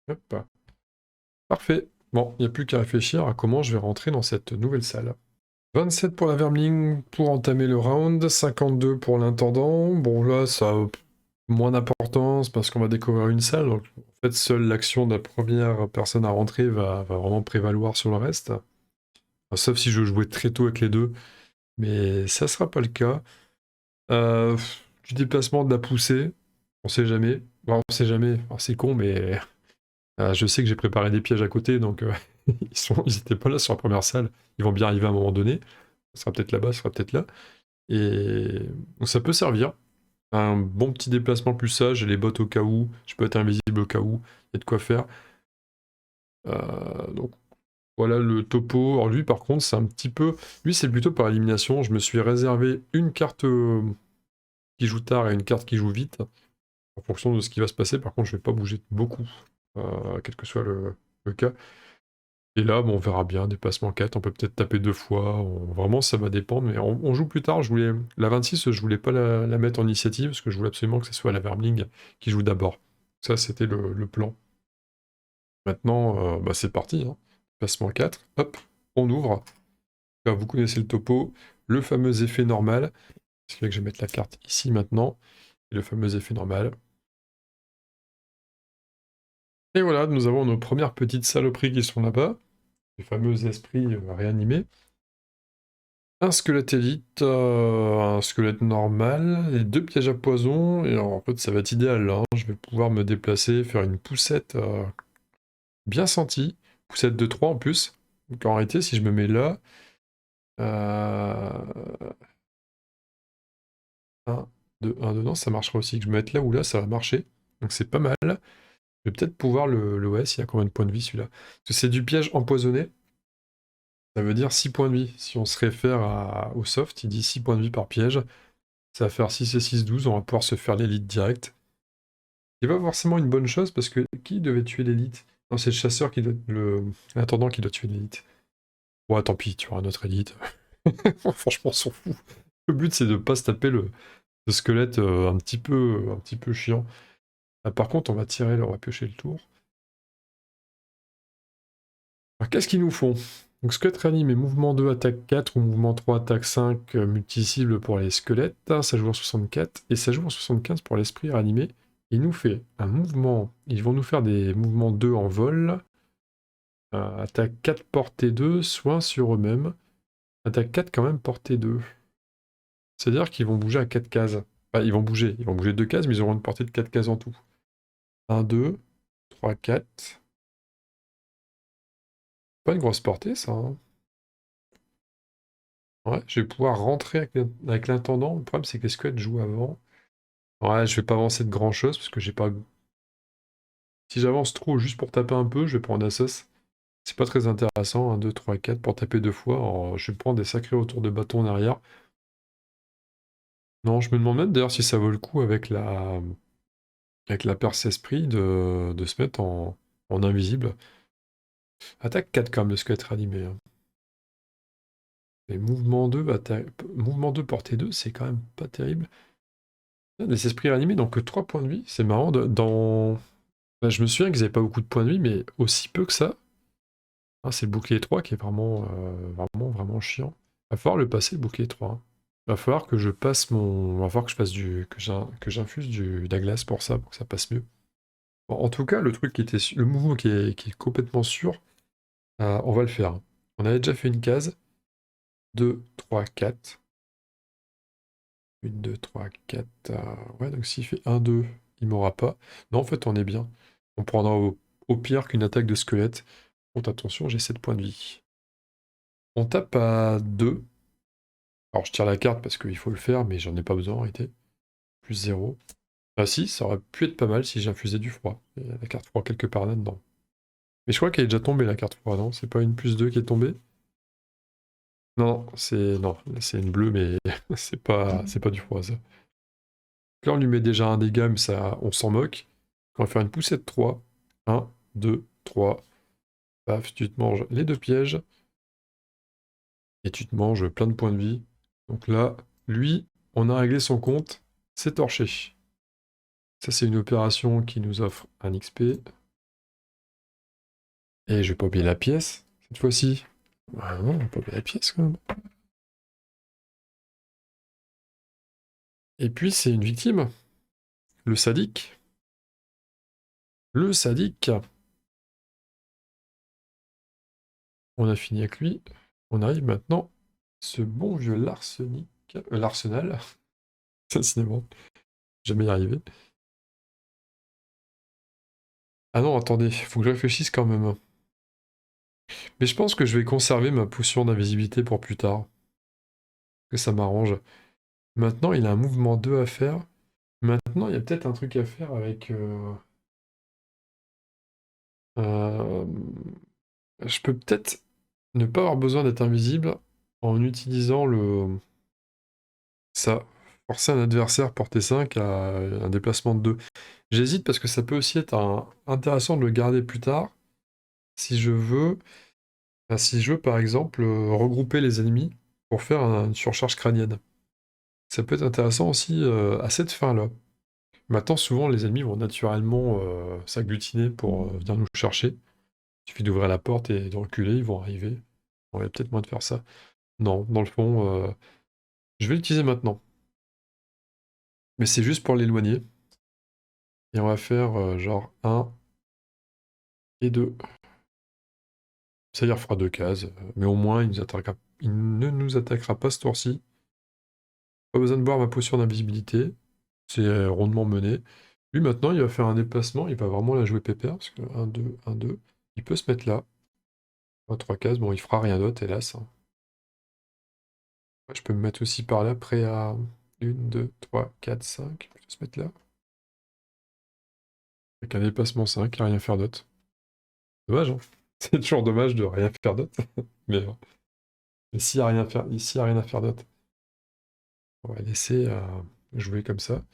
Hop. Parfait. Bon, il n'y a plus qu'à réfléchir à comment je vais rentrer dans cette nouvelle salle. 27 pour la Vermling pour entamer le round, 52 pour l'intendant. Bon là, ça a moins d'importance parce qu'on va découvrir une salle. Donc, en fait, seule l'action de la première personne à rentrer va vraiment prévaloir sur le reste. Enfin, sauf si je jouais très tôt avec les deux. Mais ça sera pas le cas. Du déplacement, de la poussée, on sait jamais. Bon, on sait jamais, alors, c'est con, mais je sais que j'ai préparé des pièges à côté, donc ils étaient pas là sur la première salle. Ils vont bien arriver à un moment donné. Ça sera peut-être là-bas, ça sera peut-être là. Et donc ça peut servir. Un bon petit déplacement plus sage, j'ai les bottes au cas où, je peux être invisible au cas où, il y a de quoi faire. Donc voilà le topo. Alors lui par contre c'est un petit peu... Lui c'est plutôt par élimination, je me suis réservé une carte qui joue tard et une carte qui joue vite. En fonction de ce qui va se passer, par contre je vais pas bouger beaucoup, quel que soit le cas. Et là, bon, on verra bien, déplacement 4, on peut peut-être taper 2 fois, vraiment ça va dépendre, mais on joue plus tard, la 26, je voulais pas la mettre en initiative, parce que je voulais absolument que ce soit la Vermling qui joue d'abord. Ça, c'était le plan. Maintenant, c'est parti, hein. Déplacement 4, hop, on ouvre. Là, vous connaissez le topo, le fameux effet normal, ce qui fait que je vais mettre la carte ici maintenant, et le fameux effet normal. Et voilà, nous avons nos premières petites saloperies qui sont là-bas, les fameux esprits réanimés. Un squelette élite, un squelette normal, et 2 pièges à poison, et alors, en fait ça va être idéal là, hein. Je vais pouvoir me déplacer, faire une poussette bien sentie, poussette de 3 en plus, donc en réalité si je me mets là, 1, 2, 1, 2, non ça marchera aussi, que je me mette là ou là ça va marcher, donc c'est pas mal. Je vais peut-être pouvoir le OS, il y a combien de points de vie celui-là? Parce que c'est du piège empoisonné, ça veut dire 6 points de vie, si on se réfère au soft, il dit 6 points de vie par piège. Ça va faire 6 et 6, 12, on va pouvoir se faire l'élite direct. C'est pas forcément une bonne chose parce que qui devait tuer l'élite? Non, c'est le chasseur qui doit... L'intendant qui doit tuer l'élite. Ouais, tant pis, tu auras notre élite. Franchement, on s'en fout. Le but, c'est de pas se taper le squelette un petit peu chiant. Ah, par contre, on va tirer, on va piocher le tour. Alors, qu'est-ce qu'ils nous font? Donc, squelette réanimé, mouvement 2, attaque 4, ou mouvement 3, attaque 5, multi-cible pour les squelettes. Ça joue en 64, et ça joue en 75 pour l'esprit réanimé. Il nous fait un mouvement, ils vont nous faire des mouvements 2 en vol. Attaque 4, portée 2, soin sur eux-mêmes. Attaque 4 quand même, portée 2. C'est-à-dire qu'ils vont bouger à 4 cases. Enfin, ils vont bouger 2 cases, mais ils auront une portée de 4 cases en tout. 1, 2, 3, 4. Pas une grosse portée, ça. Hein. Ouais, je vais pouvoir rentrer avec l'intendant. Le problème, c'est que les squelettes jouent avant. Ouais, je vais pas avancer de grand chose parce que j'ai pas. Si j'avance trop juste pour taper un peu, je vais prendre un sauce. C'est pas très intéressant. 1, 2, 3, 4 pour taper 2 fois. Alors, je vais prendre des sacrés retours de bâton en arrière. Non, je me demande même d'ailleurs si ça vaut le coup avec la perce esprit de se mettre en invisible. Attaque 4 quand même, le squelette réanimé. Hein. Et mouvement 2, portée 2, c'est quand même pas terrible. Ah, des esprits réanimés, donc 3 points de vie. C'est marrant. Bah, je me souviens qu'ils avaient pas beaucoup de points de vie, mais aussi peu que ça. Ah, c'est le bouclier 3 qui est vraiment chiant. Va falloir le passer, le bouclier 3. Hein. Va falloir que je passe mon. Va falloir que je passe que j'infuse de la glace pour ça, pour que ça passe mieux. Bon, en tout cas, le truc le mouvement qui est complètement sûr, on va le faire. Hein. On avait déjà fait une case. 2, 3, 4. 1, 2, 3, 4. Ouais, donc s'il fait 1, 2, il m'aura pas. Non, en fait, on est bien. On prendra au pire qu'une attaque de squelette. Contre, attention, j'ai 7 points de vie. On tape à 2. Alors, je tire la carte parce qu'il faut le faire, mais j'en ai pas besoin en réalité. Plus 0. Ah si, ça aurait pu être pas mal si j'infusais du froid. Il y a la carte froid quelque part là-dedans. Mais je crois qu'elle est déjà tombée, la carte froid, non? C'est pas une plus 2 qui est tombée? Non, c'est une bleue, mais c'est pas du froid, ça. Là, on lui met déjà un dégât, mais ça, on s'en moque. On va faire une poussette 3. 1, 2, 3. Paf, tu te manges les 2 pièges. Et tu te manges plein de points de vie. Donc là, lui, on a réglé son compte. C'est torché. Ça, c'est une opération qui nous offre un XP. Et je vais pas oublier la pièce, cette fois-ci. Ah non, on va pas oublier la pièce, quand même. Et puis, c'est une victime. Le sadique. Le sadique. On a fini avec lui. On arrive maintenant. Ce bon vieux l'arsenal. Décidément, jamais y arriver. Ah non, attendez, faut que je réfléchisse quand même. Mais je pense que je vais conserver ma potion d'invisibilité pour plus tard. Que ça m'arrange. Maintenant, il a un mouvement 2 à faire. Maintenant, il y a peut-être un truc à faire avec... euh, je peux peut-être ne pas avoir besoin d'être invisible en utilisant ça. Forcer un adversaire portée 5 à un déplacement de 2. J'hésite parce que ça peut aussi être intéressant de le garder plus tard. Si je veux, si je veux par exemple regrouper les ennemis pour faire une surcharge crânienne. Ça peut être intéressant aussi à cette fin-là. Maintenant, souvent, les ennemis vont naturellement s'agglutiner pour venir nous chercher. Il suffit d'ouvrir la porte et de reculer, ils vont arriver. On va peut-être moins de faire ça. Non, dans le fond, je vais l'utiliser maintenant. Mais c'est juste pour l'éloigner. Et on va faire genre 1 et 2. Ça y fera 2 cases. Mais au moins, il ne nous attaquera pas ce tour-ci. Pas besoin de boire ma potion d'invisibilité. C'est rondement mené. Lui, maintenant, il va faire un déplacement. Il va vraiment la jouer pépère. Parce que 1, 2, 1, 2. Il peut se mettre là. 3 cases. Bon, il fera rien d'autre, hélas. Hein. Ouais, je peux me mettre aussi par là, prêt à 1, 2, 3, 4, 5. Je peux se mettre là. Avec un déplacement 5, à rien faire d'autre. Dommage, hein. C'est toujours dommage de rien faire d'autre. Mais s'il n'y a rien à faire, s'il y a rien à faire d'autre, on va laisser jouer comme ça.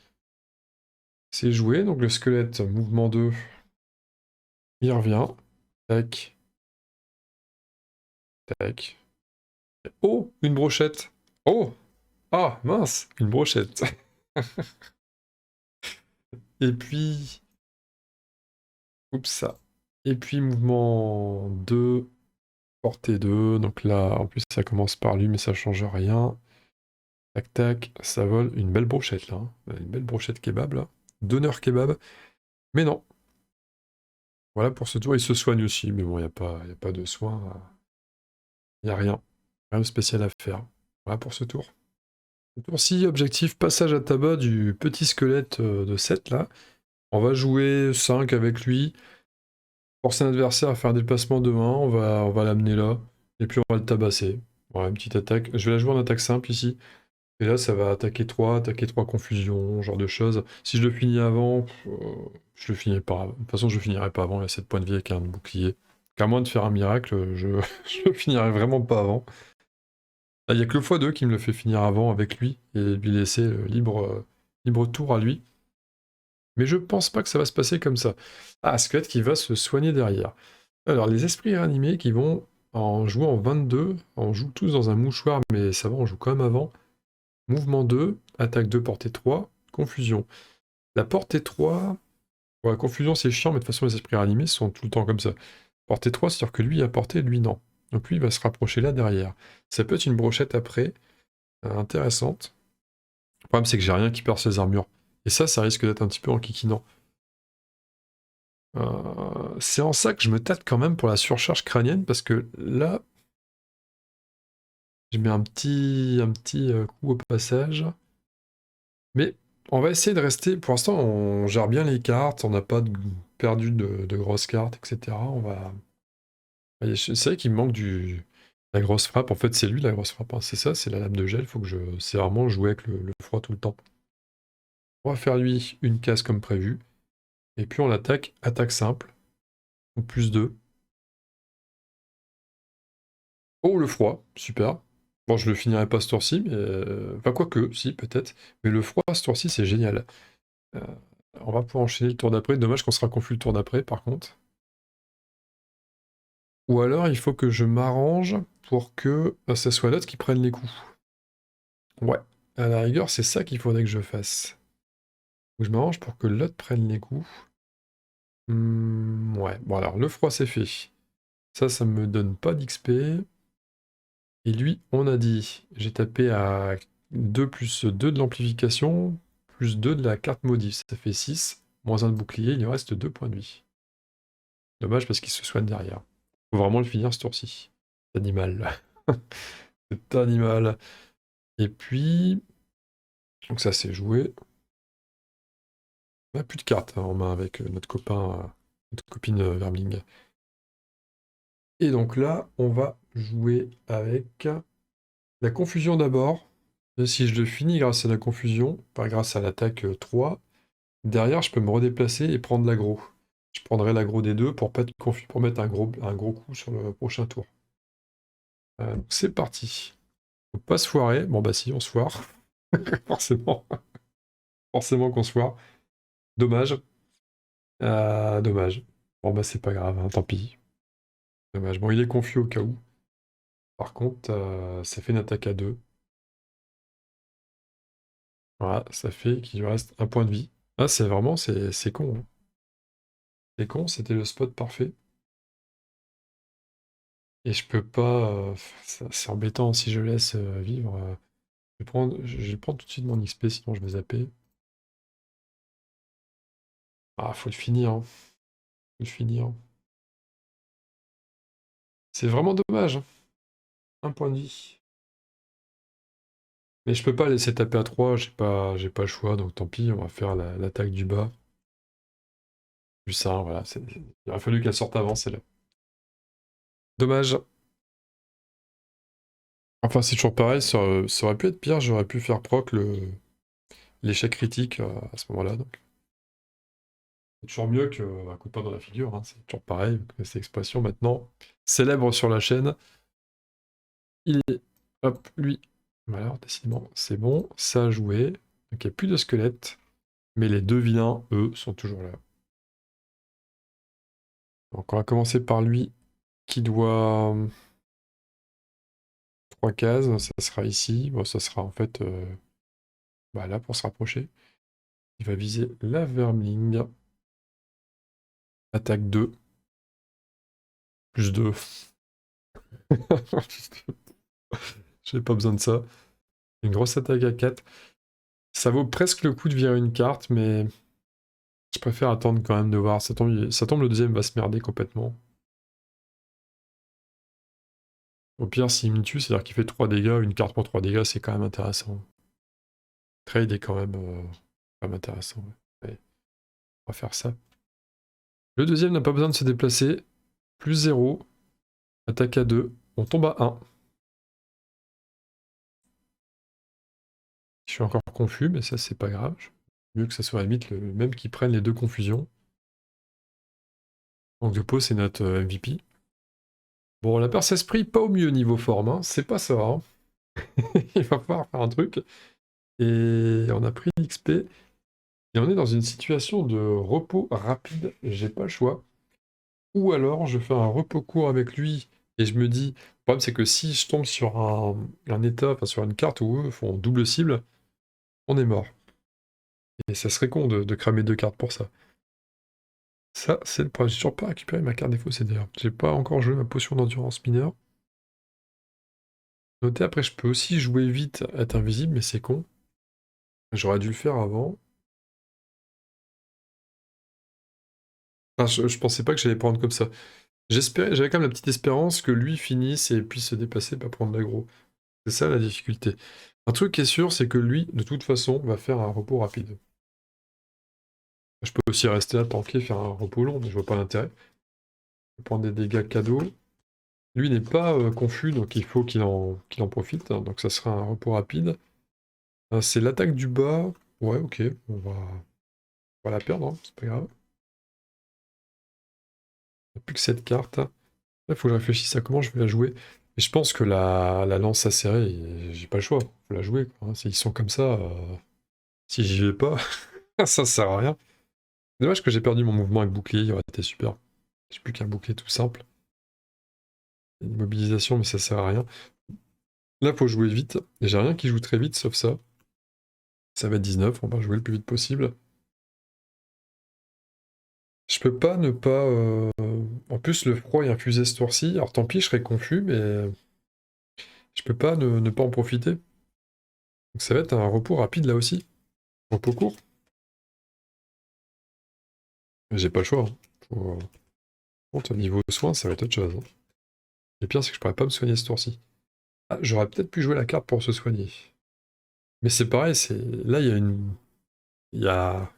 C'est joué, donc le squelette, mouvement 2, il revient. Tac, tac. Oh, une brochette. Oh, ah, mince, une brochette. Et puis... Oups, ça. Et puis mouvement 2, portée 2. Donc là, en plus, ça commence par lui, mais ça change rien. Tac, tac, ça vole. Une belle brochette, là. Hein. Une belle brochette kebab, là. Donneur kebab. Mais non. Voilà, pour ce tour, il se soigne aussi. Mais bon, il n'y a pas de soin. Il n'y a rien. Rien de spécial à faire. Voilà pour ce tour. Ce tour-ci, objectif, passage à tabac du petit squelette de 7, là. On va jouer 5 avec lui. Forcer un adversaire à faire un déplacement de main, on va l'amener là, et puis on va le tabasser. Voilà, une petite attaque. Je vais la jouer en attaque simple ici. Et là, ça va attaquer 3 confusions, genre de choses. Si je le finis avant, je le finirai pas. De toute façon, je le finirai pas avant, il a 7 points de vie avec un bouclier. Qu'à moins de faire un miracle, je je le finirai vraiment pas avant. Il n'y a que le x2 qui me le fait finir avant avec lui, et lui laisser le libre tour à lui. Mais je pense pas que ça va se passer comme ça. Ah, Squelette qui va se soigner derrière. Alors, les esprits réanimés qui vont, en jouant en 22, on joue tous dans un mouchoir, mais ça va, on joue quand même avant. Mouvement 2, attaque 2, portée 3, confusion. La portée 3, ouais, confusion c'est chiant, mais de toute façon les esprits réanimés sont tout le temps comme ça. Portée 3, c'est-à-dire que lui a porté, lui non. Donc lui il va se rapprocher là derrière. Ça peut être une brochette après, intéressante. Le problème c'est que j'ai rien qui perce les armures. Et ça risque d'être un petit peu enquiquinant. C'est en ça que je me tâte quand même pour la surcharge crânienne, parce que là, je mets un petit coup au passage. Mais on va essayer de rester. Pour l'instant, on gère bien les cartes, on n'a pas perdu de grosses cartes, etc. On va. C'est vrai qu'il me manque la grosse frappe. En fait, c'est lui la grosse frappe. Hein. C'est ça, c'est la lame de gel. Faut que je. C'est vraiment jouer avec le froid tout le temps. On va faire lui une case comme prévu. Et puis on l'attaque, attaque simple. Donc plus 2. Oh, le froid, super. Bon, je le finirai pas ce tour-ci, mais... Enfin, quoique, si, peut-être. Mais le froid, ce tour-ci, c'est génial. Euh, on va pouvoir enchaîner le tour d'après. Dommage qu'on sera confus le tour d'après, par contre. Ou alors, il faut que je m'arrange pour que ce soit l'autre qui prenne les coups. Ouais. À la rigueur, c'est ça qu'il faudrait que je fasse. Faut que je m'arrange pour que l'autre prenne les coups. Ouais. Bon, alors, le froid, c'est fait. Ça me donne pas d'XP. Et lui, on a dit, j'ai tapé à 2 plus 2 de l'amplification, plus 2 de la carte modif, ça fait 6, moins 1 de bouclier, il lui reste 2 points de vie. Dommage parce qu'il se soigne derrière. Faut vraiment le finir ce tour-ci. Cet animal. Cet animal. Et puis... Donc ça c'est joué. On n'a plus de cartes hein, en main avec notre copain, notre copine Vermling. Et donc là, on va jouer avec la confusion d'abord. Et si je le finis grâce à la confusion, pas grâce à l'attaque 3, derrière je peux me redéplacer et prendre l'aggro. Je prendrai l'aggro des deux pour pas être confus, pour mettre un gros coup sur le prochain tour. Donc c'est parti. Faut pas se foirer. Bon bah si, on se foire. Forcément. Forcément qu'on se foire. Dommage. Dommage. Bon bah c'est pas grave, hein, tant pis. Dommage. Bon, il est confus au cas où. Par contre, ça fait une attaque à 2. Voilà, ça fait qu'il lui reste un point de vie. Ah, c'est vraiment, c'est con. Hein. C'est con, c'était le spot parfait. Et je peux pas... c'est embêtant si je laisse vivre. Je vais prendre tout de suite mon XP, sinon je vais zapper. Ah, faut le finir. Hein. Faut le finir. C'est vraiment dommage. Hein. Un point de vie. Mais je peux pas laisser taper à 3, j'ai pas le choix, donc tant pis, on va faire l'attaque du bas. Plus ça, voilà. Il aurait fallu qu'elle sorte avant, celle-là. Dommage. Enfin, c'est toujours pareil, ça aurait pu être pire, j'aurais pu faire proc l'échec critique à ce moment-là. Donc. C'est toujours mieux qu'un coup de poing dans la figure, hein, c'est toujours pareil, cette expression maintenant célèbre sur la chaîne. Il est... Hop, lui. Alors, décidément, c'est bon, ça a joué. Donc il n'y a plus de squelette. Mais les deux vilains, eux, sont toujours là. Donc on va commencer par lui, qui doit... 3 cases, ça sera ici. Bon, ça sera en fait bah là pour se rapprocher. Il va viser la Vermling. Attaque 2. Plus 2. J'ai pas besoin de ça. Une grosse attaque à 4. Ça vaut presque le coup de virer une carte, mais je préfère attendre quand même de voir. Ça tombe, le deuxième va se merder complètement. Au pire, s'il me tue, c'est-à-dire qu'il fait 3 dégâts, une carte pour 3 dégâts, c'est quand même intéressant. Trade est quand même intéressant. Ouais. Allez, on va faire ça. Le deuxième n'a pas besoin de se déplacer. Plus 0. Attaque à 2. On tombe à 1. Je suis encore confus, mais ça, c'est pas grave. Mieux que ça soit à la limite le même qui prenne les deux confusions. Donc de peau, c'est notre MVP. Bon, la perce esprit, pas au mieux niveau forme, hein. C'est pas ça. Hein. Il va falloir faire un truc. Et on a pris l'XP. Et on est dans une situation de repos rapide. J'ai pas le choix. Ou alors, je fais un repos court avec lui. Et je me dis, le problème, c'est que si je tombe sur un état, enfin sur une carte où eux font double cible, on est mort. Et ça serait con de cramer 2 cartes pour ça. Ça, c'est le problème. J'ai toujours pas récupéré ma carte défaut d'ailleurs. J'ai pas encore joué ma potion d'endurance mineure. Notez, après, je peux aussi jouer vite, être invisible, mais c'est con. J'aurais dû le faire avant. Enfin, je pensais pas que j'allais prendre comme ça. J'avais quand même la petite espérance que lui finisse et puisse se déplacer, pas prendre l'aggro. C'est ça la difficulté. Un truc qui est sûr, c'est que lui, de toute façon, va faire un repos rapide. Je peux aussi rester là, tanker, faire un repos long, mais je vois pas l'intérêt. Je vais prendre des dégâts cadeaux. Lui n'est pas confus, donc il faut qu'il en profite. Hein, donc ça sera un repos rapide. C'est l'attaque du bas. Ouais, ok, on va la perdre, hein, c'est pas grave. Il n'y a plus que cette carte. Il faut que je réfléchisse à comment je vais la jouer. Et je pense que la lance acérée, j'ai pas le choix. Faut la jouer, quoi. Hein. S'ils sont comme ça, si j'y vais pas, ça sert à rien. Dommage que j'ai perdu mon mouvement avec bouclier, il aurait été super. J'ai plus qu'un bouclier tout simple. Une mobilisation, mais ça sert à rien. Là, faut jouer vite. Et j'ai rien qui joue très vite, sauf ça. Ça va être 19, on va jouer le plus vite possible. Je peux pas ne pas... En plus, le froid est infusé ce tour-ci. Alors tant pis, je serais confus, mais... Je peux pas ne pas en profiter. Donc ça va être un repos rapide là aussi. Repos court. J'ai pas le choix. Hein. Au niveau soins, ça va être autre chose. Hein. Le pire, c'est que je pourrais pas me soigner ce tour-ci. Ah, j'aurais peut-être pu jouer la carte pour se soigner. Mais c'est pareil, là, il y a une... Il y a...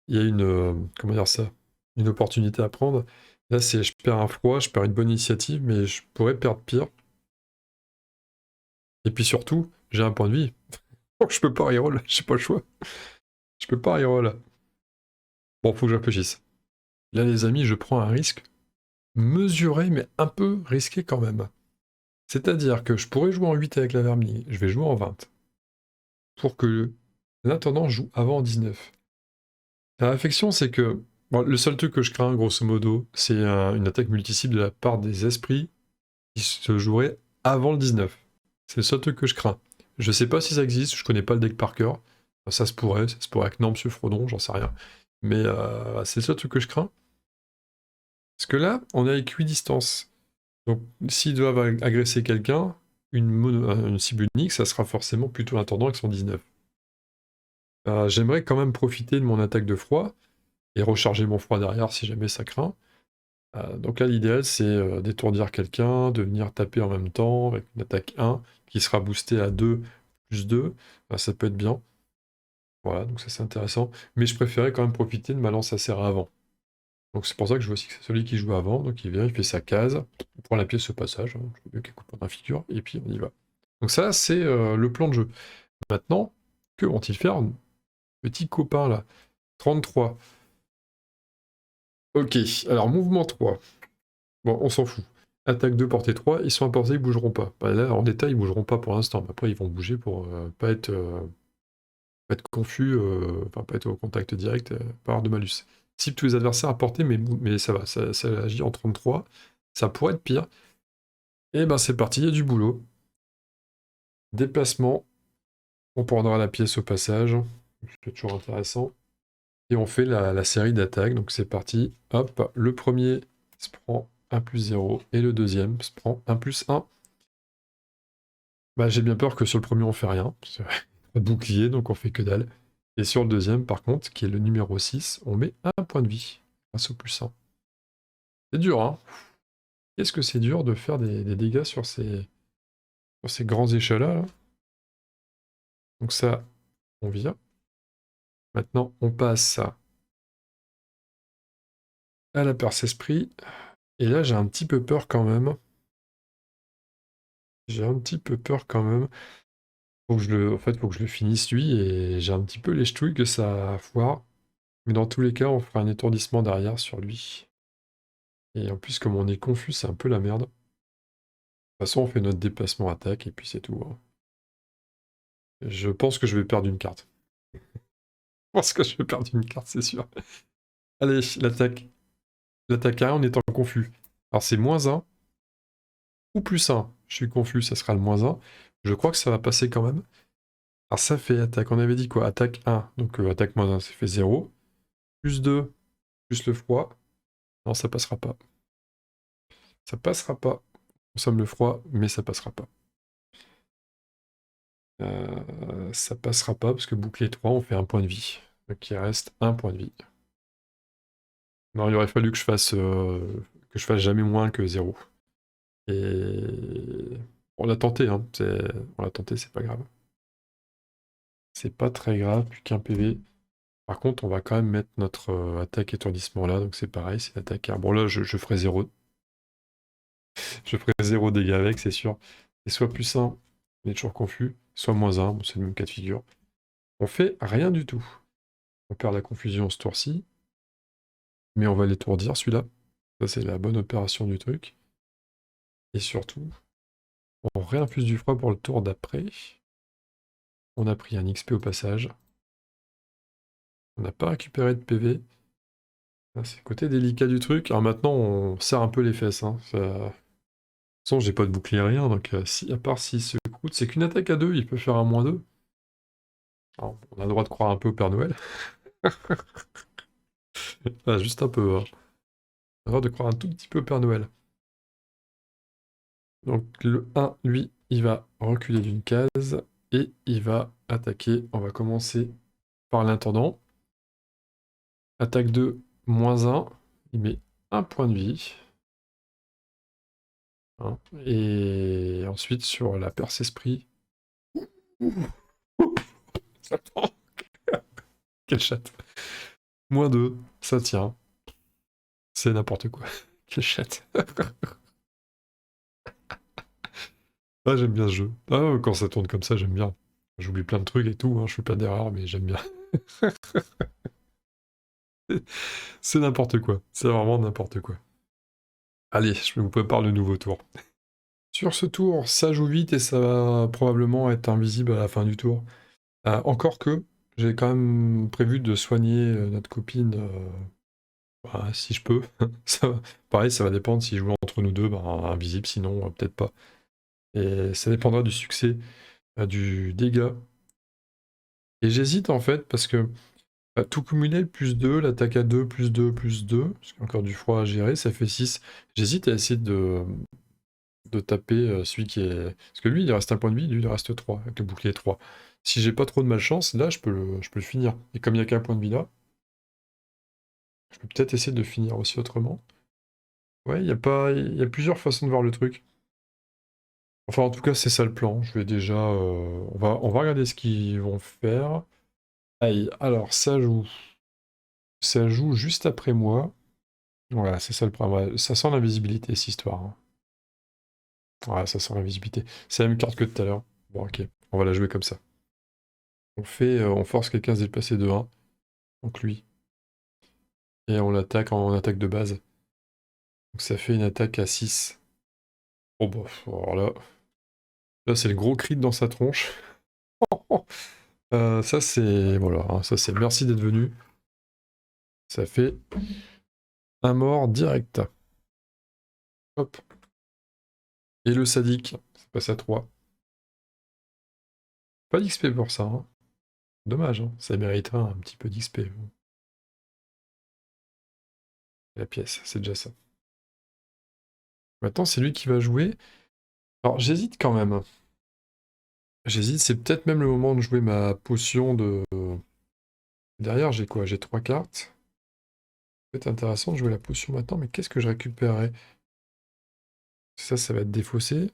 Il y a une... comment dire ça? Une opportunité à prendre. Là, c'est je perds un froid, je perds une bonne initiative, mais je pourrais perdre pire. Et puis surtout, j'ai un point de vie. Donc je peux pas reroll, j'ai pas le choix. Je peux pas reroll. Bon, faut que je réfléchisse. Là, les amis, je prends un risque mesuré, mais un peu risqué quand même. C'est-à-dire que je pourrais jouer en 8 avec la Vermilion, je vais jouer en 20. Pour que l'intendant joue avant en 19. La réflexion, c'est que bon, le seul truc que je crains, grosso modo, c'est une attaque multicible de la part des esprits qui se jouerait avant le 19. C'est le seul truc que je crains. Je sais pas si ça existe, je connais pas le deck par cœur. Ça se pourrait avec non, Monsieur Frodon, j'en sais rien. Mais c'est le seul truc que je crains. Parce que là, on est à équidistance. Donc, s'ils doivent agresser quelqu'un, une cible unique, ça sera forcément plutôt l'intendant avec son 19. J'aimerais quand même profiter de mon attaque de froid et recharger mon froid derrière si jamais ça craint. Donc là, l'idéal, c'est d'étourdir quelqu'un, de venir taper en même temps avec une attaque 1 qui sera boostée à 2 plus 2. Ça peut être bien. Voilà, donc ça c'est intéressant. Mais je préférais quand même profiter de ma lance acérée avant. Donc c'est pour ça que je veux aussi que c'est celui qui joue avant. Donc il vient, il fait sa case, il prend la pièce au passage, hein, je veux qu'il coupe dans la figure, et puis on y va. Donc ça, c'est le plan de jeu. Maintenant, que vont-ils faire, petit copain là? 33. Ok, alors mouvement 3. Bon, on s'en fout. Attaque 2, portée 3, ils sont à portée, ils bougeront pas. Bah, là, en état, ils bougeront pas pour l'instant, mais après, ils vont bouger pour pas être Pas être confus, enfin pas être au contact direct, pas avoir de malus. Cible tous les adversaires à portée, mais ça va, ça agit en 33. Ça pourrait être pire. Et ben c'est parti, il y a du boulot. Déplacement. On prendra la pièce au passage. C'est toujours intéressant. Et on fait la série d'attaques. Donc c'est parti. Hop, le premier se prend 1 plus 0. Et le deuxième se prend 1 plus 1. Bah, j'ai bien peur que sur le premier on fait rien. C'est un bouclier, donc on fait que dalle. Et sur le deuxième, par contre, qui est le numéro 6, on met 1 point de vie. Grâce au plus 1. C'est dur, hein. Qu'est-ce que c'est dur de faire des dégâts sur ces grands échalas, là. Donc ça, on vient. Maintenant, on passe à la perce-esprit. Et là, j'ai un petit peu peur quand même. J'ai un petit peu peur quand même. En fait, faut que je le finisse lui, et j'ai un petit peu les ch'touilles que ça foire. Mais dans tous les cas, on fera un étourdissement derrière sur lui. Et en plus, comme on est confus, c'est un peu la merde. De toute façon, on fait notre déplacement attaque, et puis c'est tout, hein. Je pense que je vais perdre une carte. Je pense que je vais perdre une carte, c'est sûr. Allez, l'attaque. L'attaque 1 en étant confus. Alors c'est -1 ou +1. Je suis confus, ça sera le -1. Je crois que ça va passer quand même. Alors ça fait attaque, on avait dit quoi? Attaque 1, donc attaque -1, ça fait 0. +2, plus le froid. Non, ça passera pas. Ça passera pas. On consomme le froid, mais ça passera pas. Ça passera pas, parce que bouclier 3, on fait 1 point de vie. Donc il reste 1 point de vie. Non, il aurait fallu que je fasse jamais moins que 0. Et on l'a tenté, hein. On l'a tenté, c'est pas grave. C'est pas très grave, plus qu'un PV. Par contre, on va quand même mettre notre attaque étourdissement là, donc c'est pareil, c'est l'attaque. Bon là, je ferai 0. Je ferai 0 dégâts avec, c'est sûr. Et soit +1, on est toujours confus, soit -1, bon, c'est le même cas de figure. On fait rien du tout. On perd la confusion ce tour-ci, mais on va l'étourdir celui-là. Ça, c'est la bonne opération du truc. Et surtout, on réinfuse du froid pour le tour d'après. On a pris un XP au passage. On n'a pas récupéré de PV. C'est le côté délicat du truc. Alors maintenant, on serre un peu les fesses, hein. De toute façon, j'ai pas de bouclier rien, donc à part s'il se croûte, c'est qu'une attaque à 2, il peut faire un -2. Alors, on a le droit de croire un peu au Père Noël. Ah, juste un peu, hein. On a le droit de croire un tout petit peu au Père Noël. Donc le 1, lui, il va reculer d'une case et il va attaquer. On va commencer par l'intendant. Attaque 2, -1. Il met 1 point de vie. Hein. Et ensuite sur la perce-esprit. Attends, quelle chatte. -2, ça tient. C'est n'importe quoi. Quelle chatte. Ah, j'aime bien ce jeu. Ah, quand ça tourne comme ça, j'aime bien. J'oublie plein de trucs et tout, hein, je fais plein d'erreurs, mais j'aime bien. C'est n'importe quoi. C'est vraiment n'importe quoi. Allez, je vous prépare le nouveau tour. Sur ce tour, ça joue vite et ça va probablement être invisible à la fin du tour. Encore que, j'ai quand même prévu de soigner notre copine, si je peux. Pareil, ça va dépendre si je joue entre nous deux, invisible, sinon peut-être pas. Et ça dépendra du succès, du dégât. Et j'hésite en fait, parce que tout cumulé, +2, l'attaque à 2, +2, +2, parce qu'il y a encore du froid à gérer, ça fait 6. J'hésite à essayer de taper celui qui est... Parce que lui, il reste un point de vie, lui, il reste 3, avec le bouclier 3. Si j'ai pas trop de malchance, là, je peux le finir. Et comme il n'y a qu'un point de vie là, je peux peut-être essayer de finir aussi autrement. Ouais, il y a plusieurs façons de voir le truc. Enfin, en tout cas, c'est ça le plan. Je vais déjà... on va regarder ce qu'ils vont faire. Aïe, alors, ça joue. Ça joue juste après moi. Voilà, c'est ça le problème. Ouais, ça sent l'invisibilité, cette histoire, hein. Ouais, ça sent l'invisibilité. C'est la même carte que tout à l'heure. Bon, ok, on va la jouer comme ça. On force quelqu'un à se déplacer de 1, donc lui. Et on l'attaque en attaque de base. Donc ça fait une attaque à 6. Oh bah, alors là c'est le gros crit dans sa tronche. Ça c'est... Voilà, hein, ça c'est merci d'être venu. Ça fait un mort direct. Hop. Et le sadique, ça passe à 3. Pas d'XP pour ça, hein. Dommage, hein. Ça mériterait un petit peu d'XP. La pièce, c'est déjà ça. Maintenant, c'est lui qui va jouer. Alors, j'hésite quand même. J'hésite, c'est peut-être même le moment de jouer ma potion de... Derrière, j'ai quoi? J'ai 3 cartes. C'est intéressant de jouer la potion maintenant, mais qu'est-ce que je récupérerais? Ça va être défaussé.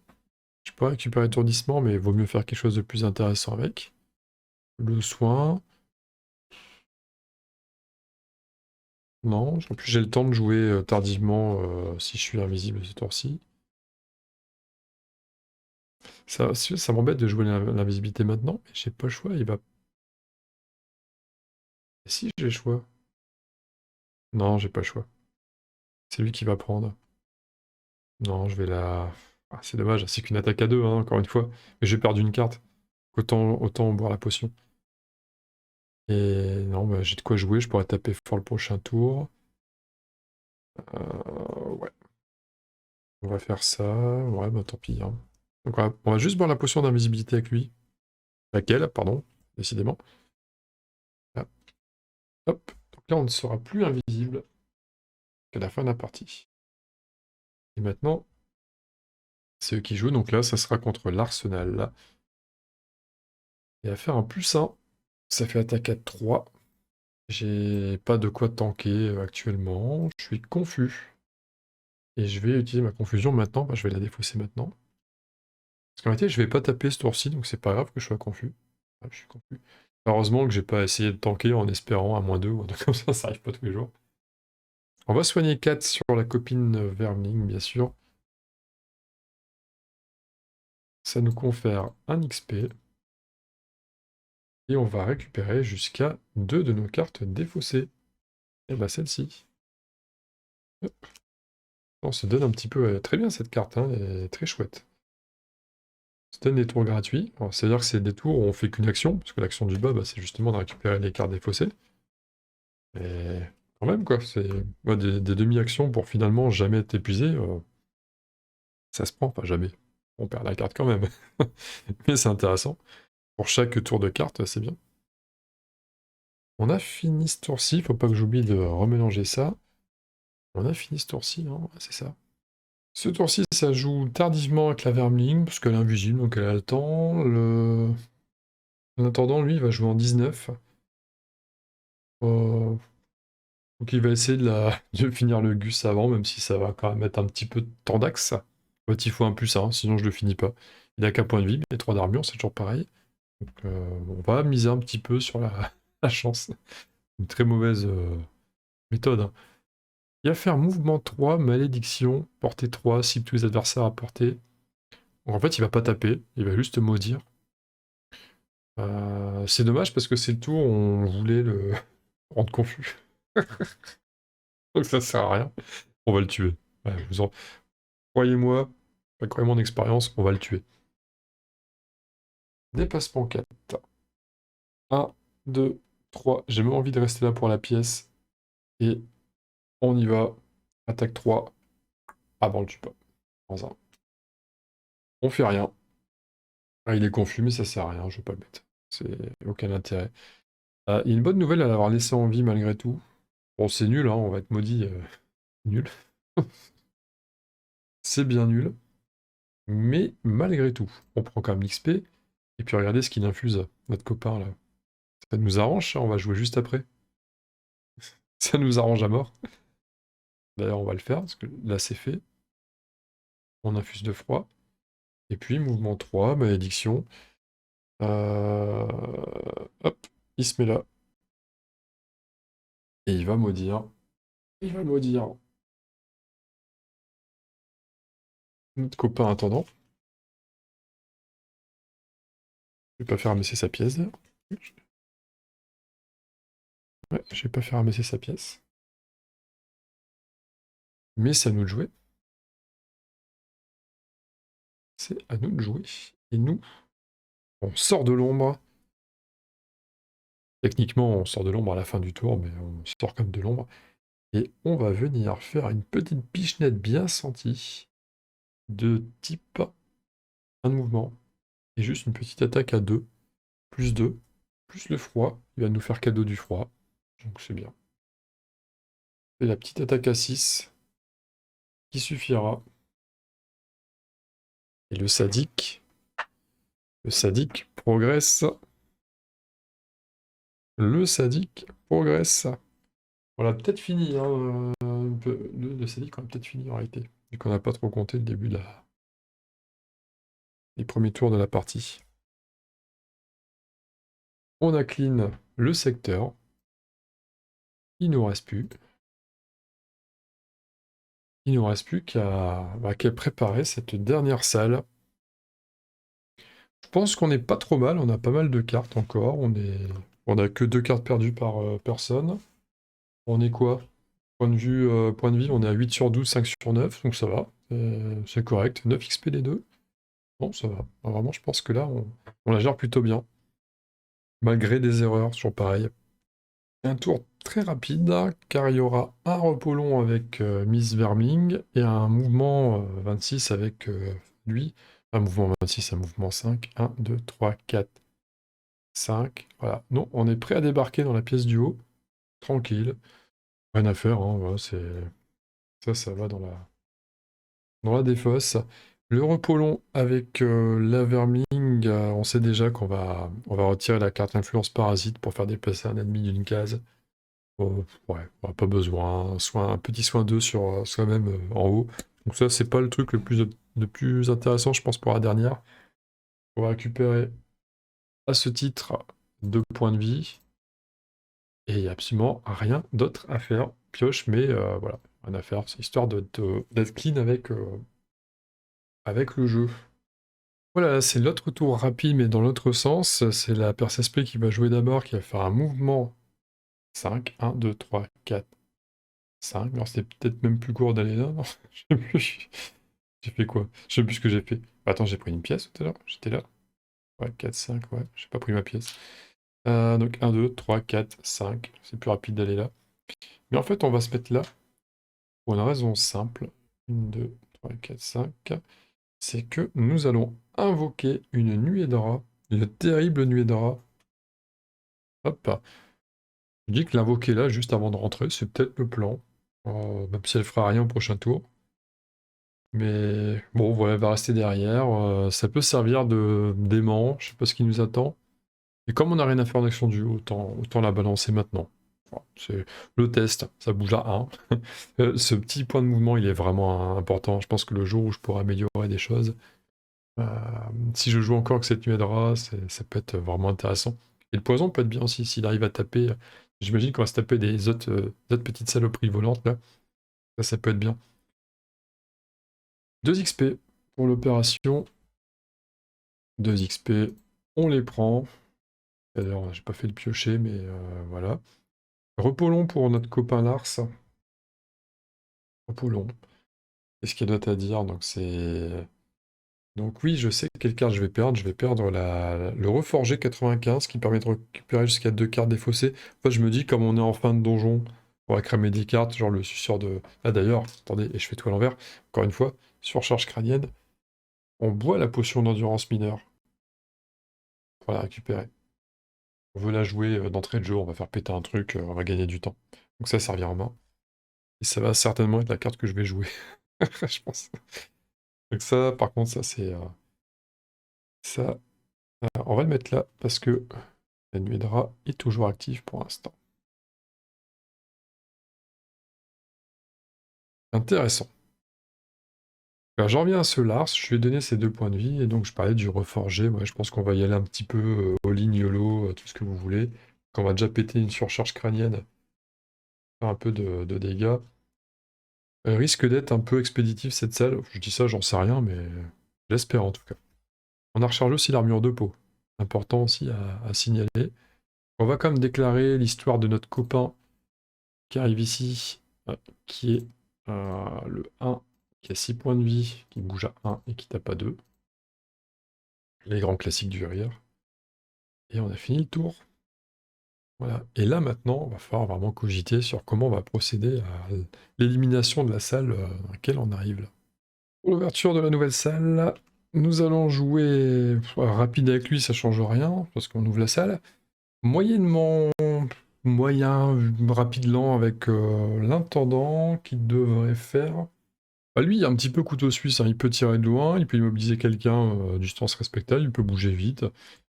Je pourrais récupérer étourdissement, mais il vaut mieux faire quelque chose de plus intéressant avec. Le soin. Non, en plus j'ai le temps de jouer tardivement si je suis invisible ce tour-ci. Ça m'embête de jouer l'invisibilité maintenant, mais j'ai pas le choix, il va... Et si j'ai le choix? Non, j'ai pas le choix. C'est lui qui va prendre. Non, je vais la... Ah, c'est dommage, c'est qu'une attaque à 2, hein, encore une fois. Mais j'ai perdu une carte. Autant boire la potion. Et non, bah, j'ai de quoi jouer, je pourrais taper fort le prochain tour. Ouais, on va faire ça. Ouais, bah tant pis, hein. Donc on va juste boire la potion d'invisibilité avec lui. Laquelle, pardon, décidément. Là. Hop. Donc là, on ne sera plus invisible qu'à la fin de la partie. Et maintenant, c'est eux qui jouent. Donc là, ça sera contre l'Arsenal. Là. Et à faire un +1, ça fait attaque à 3. J'ai pas de quoi tanker actuellement. Je suis confus. Et je vais utiliser ma confusion maintenant. Bah, je vais la défausser maintenant. Parce qu'en réalité, je vais pas taper ce tour-ci, donc c'est pas grave que je sois confus. Ah, je suis confus. Heureusement que j'ai pas essayé de tanker en espérant un -2 ou un truc comme ça arrive pas tous les jours. On va soigner 4 sur la copine Vermling, bien sûr. Ça nous confère un XP. Et on va récupérer jusqu'à 2 de nos cartes défaussées. Et bah celle-ci. Hop. On se donne un petit peu... très bien cette carte, hein, elle est très chouette. On se donne des tours gratuits. C'est-à-dire que c'est des tours où on fait qu'une action, parce que l'action du bas, bah, c'est justement de récupérer les cartes défaussées. Et quand même, quoi, c'est des demi-actions pour finalement jamais être épuisé. Ça se prend, enfin jamais. On perd la carte quand même. Mais c'est intéressant. Pour chaque tour de carte, c'est bien. On a fini ce tour-ci, faut pas que j'oublie de remélanger ça. On a fini ce tour-ci, hein, c'est ça. Ce tour-ci, ça joue tardivement avec la Vermling, parce qu'elle est invisible, donc elle a le temps. En attendant, lui, il va jouer en 19. Donc il va essayer de finir le Gus avant, même si ça va quand même mettre un petit peu de temps d'axe. En fait, il faut un +1, sinon je le finis pas. Il a qu'un point de vie, mais 3 d'armure, c'est toujours pareil. Donc on va miser un petit peu sur la chance. Une très mauvaise méthode, hein. Il va faire mouvement 3, malédiction, portée 3, cible tous les adversaires à portée. Donc en fait, il va pas taper, il va juste maudire. C'est dommage parce que c'est le tour où on voulait le rendre confus. Donc ça sert à rien. On va le tuer. Ouais, croyez-moi, croyez mon expérience, on va le tuer. Dépassement 4. 1, 2, 3. J'ai même envie de rester là pour la pièce. Et on y va. Attaque 3. Ah bon, on le tue pas. On fait rien. Ah, il est confus, mais ça sert à rien, je vais pas le mettre. C'est aucun intérêt. Il y a une bonne nouvelle à l'avoir laissé en vie malgré tout. Bon, c'est nul, hein, on va être maudit. Nul. C'est bien nul. Mais malgré tout, on prend quand même l'XP. Et puis regardez ce qu'il infuse, notre copain là. Ça nous arrange, ça, on va jouer juste après. Ça nous arrange à mort. D'ailleurs, on va le faire, parce que là c'est fait. On infuse de froid. Et puis, mouvement 3, malédiction. Euh, Hop, il se met là. Et il va maudire. Il va maudire notre copain attendant. Je vais pas faire ramasser sa pièce, d'ailleurs. Ouais, je vais pas faire ramasser sa pièce. Mais c'est à nous de jouer. C'est à nous de jouer. Et nous, on sort de l'ombre. Techniquement, on sort de l'ombre à la fin du tour, mais on sort comme de l'ombre. Et on va venir faire une petite pichenette bien sentie de type un mouvement et juste une petite attaque à 2, plus 2, plus le froid. Il va nous faire cadeau du froid, donc c'est bien. Et la petite attaque à 6 qui suffira. Et le sadique progresse. Le sadique progresse. On l'a peut-être fini, hein, le sadique, on l'a peut-être fini en réalité. Vu qu'on n'a pas trop compté le début les premiers tours de la partie. On a clean le secteur. Il nous reste plus. Il nous reste plus qu'à préparer cette dernière salle. Je pense qu'on n'est pas trop mal, on a pas mal de cartes encore. On a que 2 cartes perdues par personne. On est quoi? Point de vie, on est à 8 sur 12, 5 sur 9, donc ça va. C'est correct. 9 XP les deux. Bon, ça va. Vraiment, je pense que là, on la gère plutôt bien. Malgré des erreurs, toujours pareil. Un tour très rapide, car il y aura un repos long avec Miss Verming et un mouvement 26 avec lui. Un mouvement 26, un mouvement 5. 1, 2, 3, 4, 5. Voilà. Non, on est prêt à débarquer dans la pièce du haut. Tranquille. Rien à faire, hein, voilà, ça va dans la défausse. Le repos long avec la Verming, on sait déjà on va retirer la carte influence parasite pour faire déplacer un ennemi d'une case. Ouais, pas besoin. Un petit soin 2 sur soi-même en haut. Donc ça, c'est pas le truc le plus intéressant, je pense, pour la dernière. On va récupérer à ce titre 2 points de vie. Et il n'y a absolument rien d'autre à faire. Pioche, mais voilà, rien à faire. C'est histoire d'être clean avec le jeu. Voilà, c'est l'autre tour rapide, mais dans l'autre sens. C'est la Persespé qui va jouer d'abord, qui va faire un mouvement 5. 1, 2, 3, 4, 5. Alors c'est peut-être même plus court d'aller là, non? Je sais plus. J'ai fait quoi? Je sais plus ce que j'ai fait. Attends, j'ai pris une pièce tout à l'heure? J'étais là? Ouais, 4, 5, ouais, j'ai pas pris ma pièce. Donc 1, 2, 3, 4, 5. C'est plus rapide d'aller là. Mais en fait, on va se mettre là pour une raison simple. 1, 2, 3, 4, 5. C'est que nous allons invoquer une nuée de rats. Une terrible nuée de rats. Hop. Je dis que l'invoquer là, juste avant de rentrer, c'est peut-être le plan. Même si elle fera rien au prochain tour. Mais bon, voilà, elle va rester derrière. Ça peut servir de d'aimant, je sais pas ce qui nous attend. Et comme on n'a rien à faire en action du haut, autant la balancer maintenant. Voilà, c'est le test, ça bouge à 1. Ce petit point de mouvement, il est vraiment important. Je pense que le jour où je pourrai améliorer des choses, euh, si je joue encore avec cette nuée de rats, ça peut être vraiment intéressant. Et le poison peut être bien aussi, s'il arrive à taper. J'imagine qu'on va se taper des autres petites saloperies volantes là. Ça peut être bien. 2 XP pour l'opération. 2 XP, on les prend. Alors, j'ai pas fait le piocher, mais voilà. Repos long pour notre copain Lars. Repos long. Qu'est-ce qu'il y a d'autre à dire? Donc c'est... Donc oui, je sais quelle carte je vais perdre. Je vais perdre le Reforgé 95 qui permet de récupérer jusqu'à 2 cartes défaussées. En fait, je me dis, comme on est en fin de donjon, on va cramer 10 cartes, genre le suceur de... Ah d'ailleurs, attendez, et je fais tout à l'envers. Encore une fois, surcharge crânienne. On boit la potion d'endurance mineure pour la récupérer. On veut la jouer d'entrée de jeu, on va faire péter un truc, on va gagner du temps. Donc ça revient en main. Et ça va certainement être la carte que je vais jouer, je pense. Donc ça, par contre, ça c'est... ça, on va le mettre là, parce que la nuée de rat est toujours active pour l'instant. Intéressant. Alors, j'en reviens à ce Lars, je lui ai donné ses 2 points de vie, et donc je parlais du reforgé. Ouais, je pense qu'on va y aller un petit peu all-in, YOLO, tout ce que vous voulez. Qu'on va déjà péter une surcharge crânienne, faire un peu de dégâts. Elle risque d'être un peu expéditive cette salle. Je dis ça, j'en sais rien, mais j'espère en tout cas. On a rechargé aussi l'armure de peau. Important aussi à signaler. On va quand même déclarer l'histoire de notre copain qui arrive ici, qui est le 1, qui a 6 points de vie, qui bouge à 1 et qui tape à 2. Les grands classiques du rire. Et on a fini le tour. Voilà. Et là, maintenant, il va falloir vraiment cogiter sur comment on va procéder à l'élimination de la salle dans laquelle on arrive là. Pour l'ouverture de la nouvelle salle, nous allons jouer rapide avec lui, ça change rien, parce qu'on ouvre la salle. Moyennement moyen, rapide, lent avec l'intendant qui devrait faire... Bah, lui, il est un petit peu couteau suisse, hein. Il peut tirer de loin, il peut immobiliser quelqu'un à distance respectable, il peut bouger vite,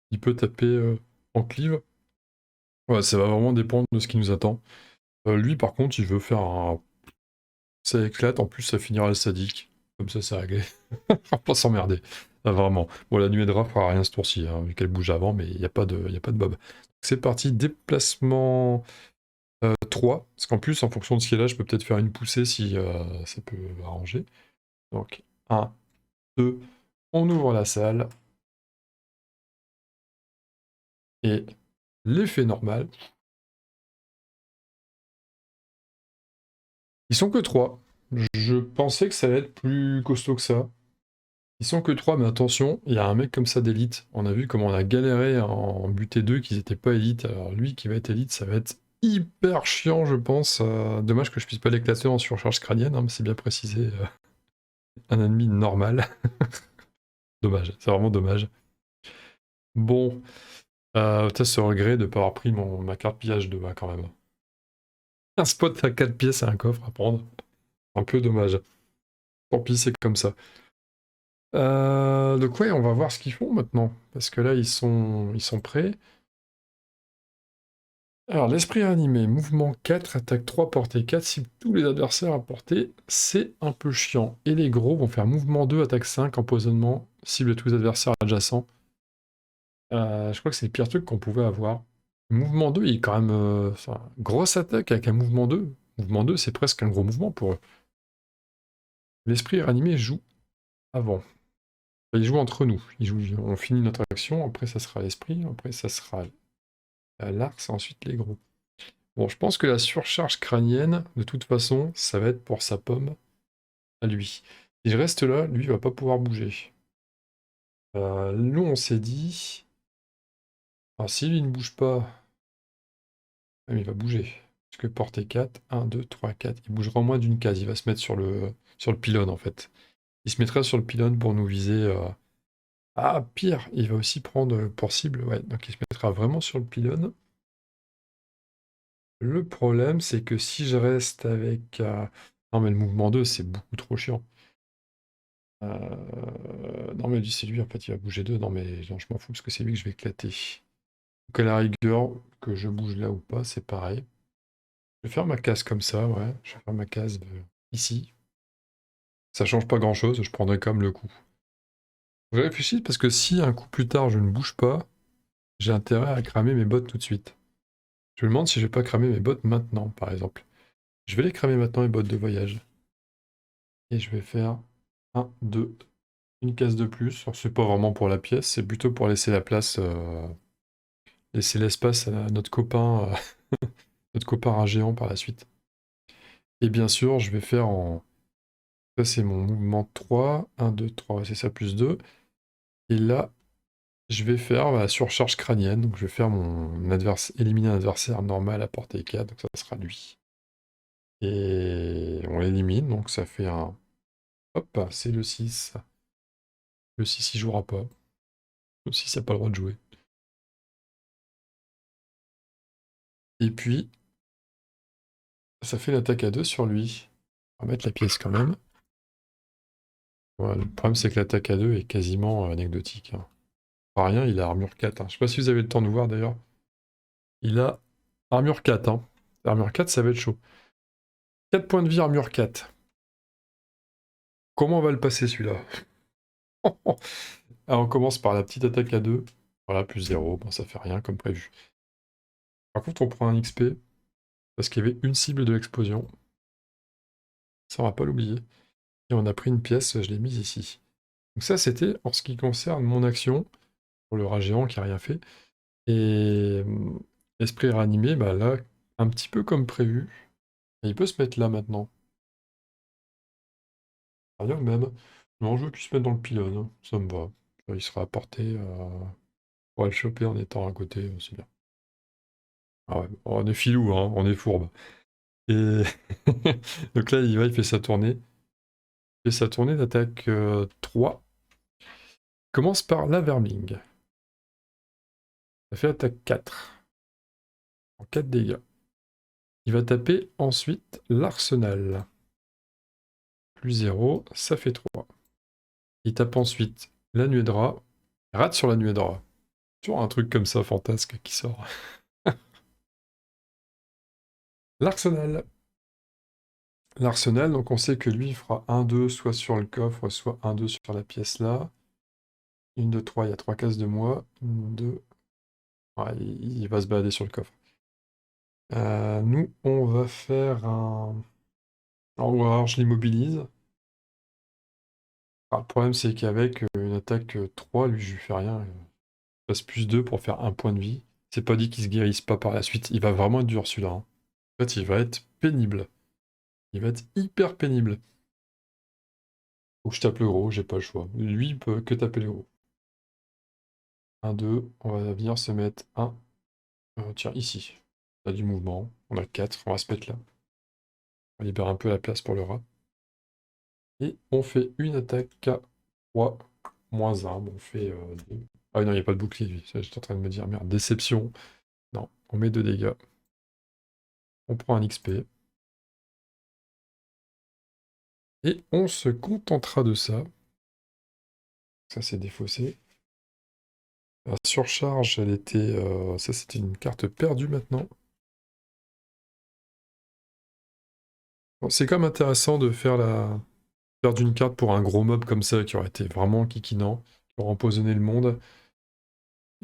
il peut taper en cleave. Ouais, ça va vraiment dépendre de ce qui nous attend. Lui, par contre, il veut faire un... Ça éclate, en plus ça finira le sadique. Comme ça, c'est réglé. On va pas s'emmerder. Ah, vraiment. Bon, la nuée de rat fera rien ce tour-ci, hein, vu qu'elle bouge avant, mais il n'y a pas de bob. C'est parti, déplacement 3. Parce qu'en plus, en fonction de ce qui est là, je peux peut-être faire une poussée si ça peut arranger. Donc, 1, 2, on ouvre la salle. Et l'effet normal. Ils sont que 3. Je pensais que ça allait être plus costaud que ça. Ils sont que 3, mais attention, il y a un mec comme ça d'élite. On a vu comment on a galéré en buter 2 qu'ils n'étaient pas élite. Alors lui qui va être élite, ça va être hyper chiant, je pense. Dommage que je puisse pas l'éclater en surcharge crânienne, hein, mais c'est bien précisé. Un ennemi normal. Dommage, c'est vraiment dommage. Bon, peut-être ce regret de ne pas avoir pris ma carte pillage de bas quand même. Un spot à 4 pièces et un coffre à prendre. Un peu dommage. Tant pis, c'est comme ça. Donc ouais, on va voir ce qu'ils font maintenant. Parce que là, ils sont prêts. Alors, l'esprit animé, mouvement 4, attaque 3, portée 4, cible tous les adversaires à portée, c'est un peu chiant. Et les gros vont faire mouvement 2, attaque 5, empoisonnement, cible tous les adversaires adjacents. Je crois que c'est le pire truc qu'on pouvait avoir. Mouvement 2, il est quand même... grosse attaque avec un mouvement 2. Mouvement 2, c'est presque un gros mouvement pour eux. L'esprit animé joue avant. Il joue entre nous. On finit notre action, après ça sera l'esprit, après ça sera l'Ars, et ensuite les gros. Bon, je pense que la surcharge crânienne, de toute façon, ça va être pour sa pomme à lui. Si je reste là, lui, il va pas pouvoir bouger. Nous, on s'est dit... Alors, si lui ne bouge pas... Ah, mais il va bouger. Parce que portée 4, 1, 2, 3, 4. Il bougera en moins d'une case. Il va se mettre sur le pylône, en fait. Il se mettra sur le pylône pour nous viser... Ah, pire, il va aussi prendre pour cible... Ouais, donc il se mettra vraiment sur le pylône. Le problème, c'est que si je reste avec... Non, mais le mouvement 2, c'est beaucoup trop chiant. Non, mais lui, c'est lui, en fait, il va bouger 2. Non, mais non, je m'en fous, parce que c'est lui que je vais éclater. Donc, à la rigueur, que je bouge là ou pas, c'est pareil. Je vais faire ma case comme ça, ouais. Je vais faire ma case ici. Ça change pas grand-chose, je prendrai quand même le coup. Je réfléchis, parce que si un coup plus tard, je ne bouge pas, j'ai intérêt à cramer mes bottes tout de suite. Je me demande si je vais pas cramer mes bottes maintenant, par exemple. Je vais les cramer maintenant, mes bottes de voyage. Et je vais faire 1, 2, une case de plus. Alors, c'est pas vraiment pour la pièce, c'est plutôt pour laisser la place, laisser l'espace à notre copain, notre copain un géant par la suite. Et bien sûr, je vais faire en... Ça, c'est mon mouvement 3. 1, 2, 3, c'est ça, plus 2. Et là, je vais faire la surcharge crânienne. Donc, je vais faire mon adversaire, éliminer un adversaire normal à portée 4. Donc, ça sera lui. Et on l'élimine. Donc, ça fait un... Hop, c'est le 6. Le 6, il jouera pas. Le 6 n'a pas le droit de jouer. Et puis, ça fait l'attaque à 2 sur lui. On va mettre la pièce quand même. Voilà, le problème, c'est que l'attaque à 2 est quasiment anecdotique, hein. Pas rien, il a armure 4. Hein. Je sais pas si vous avez le temps de voir d'ailleurs. Il a armure 4. Hein. Armure 4, ça va être chaud. 4 points de vie, armure 4. Comment on va le passer celui-là? Alors, on commence par la petite attaque à 2. Voilà, plus 0. Bon, ça fait rien comme prévu. Par contre, on prend un XP. Parce qu'il y avait une cible de l'explosion. Ça, on va pas l'oublier. Et on a pris une pièce, je l'ai mise ici. Donc ça, c'était en ce qui concerne mon action. Pour le rat géant qui a rien fait. Et esprit ranimé, bah là, un petit peu comme prévu. Et il peut se mettre là maintenant. Rien même. Non, je veux qu'il se mette dans le pylône, hein. Ça me va. Il sera apporté pour le choper en étant à côté, c'est bien. Ah ouais, on est filou, hein, on est fourbe. Et donc là, il fait sa tournée. Il fait sa tournée d'attaque 3. Commence par la Verming. Ça fait attaque 4. En 4 dégâts. Il va taper ensuite l'Arsenal. Plus 0, ça fait 3. Il tape ensuite la Nuée de Rat. Rate sur la Nuée de Rat. Toujours un truc comme ça, fantasque, qui sort. L'Arsenal. L'Arsenal, donc on sait que lui, il fera 1-2, soit sur le coffre, soit 1-2 sur la pièce là. 1, 2, 3, il y a 3 cases de moi. 1, 2. Ouais, il va se balader sur le coffre. Nous, on va faire un... Alors, je l'immobilise. Alors, le problème, c'est qu'avec une attaque 3, lui, je lui fais rien. Il passe plus 2 pour faire un point de vie. C'est pas dit qu'il se guérisse pas par la suite. Il va vraiment être dur, celui-là, hein. En fait, il va être pénible. Il va être hyper pénible. Faut que je tape le gros, j'ai pas le choix. Lui, il peut que taper le gros. 1, 2, on va venir se mettre un. Tiens, ici. On a du mouvement. On a 4, on va se mettre là. On libère un peu la place pour le rat. Et on fait une attaque à 3, moins 1. Bon, on fait 2. Ah oui, non, il n'y a pas de bouclier, lui. J'étais en train de me dire, merde, déception. Non, on met 2 dégâts. On prend un XP. Et on se contentera de ça. Ça, c'est défaussé. La surcharge, elle était... ça, c'était une carte perdue maintenant. Bon, c'est quand même intéressant de faire la... perdre une carte pour un gros mob comme ça, qui aurait été vraiment kikinant, qui aurait empoisonné le monde.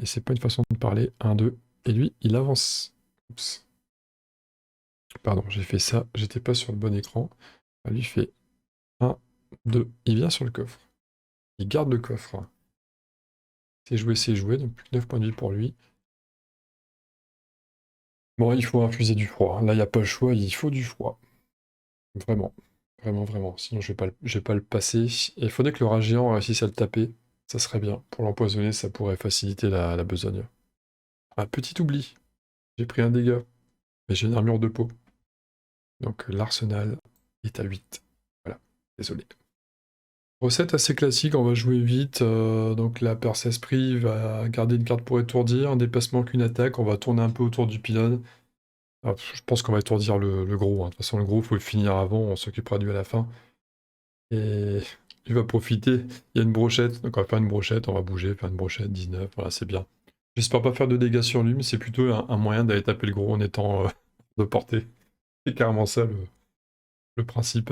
Et c'est pas une façon de parler. 1, 2. Et lui, il avance. Oups. Pardon, j'ai fait ça. J'étais pas sur le bon écran. Lui fait 1, 2. Il vient sur le coffre. Il garde le coffre. C'est joué. Donc plus que 9 points de vie pour lui. Bon, il faut infuser du froid. Là, il n'y a pas le choix. Il faut du froid. Vraiment. Vraiment, vraiment. Sinon, je vais pas le passer. Et il faudrait que le rat géant réussisse à le taper. Ça serait bien. Pour l'empoisonner, ça pourrait faciliter la besogne. Ah, petit oubli. J'ai pris un dégât. Mais j'ai une armure de peau. Donc l'arsenal est à 8. Voilà, désolé. Recette assez classique, on va jouer vite. Donc la perce-esprit va garder une carte pour étourdir, un déplacement qu'une attaque, on va tourner un peu autour du pylône. Alors, je pense qu'on va étourdir le gros, hein. De toute façon, le gros, il faut le finir avant, on s'occupera du à la fin. Et il va profiter, il y a une brochette, donc on va faire une brochette, on va bouger, faire une brochette, 19, voilà, c'est bien. J'espère pas faire de dégâts sur lui, mais c'est plutôt un moyen d'aller taper le gros en étant de portée. C'est carrément ça le principe.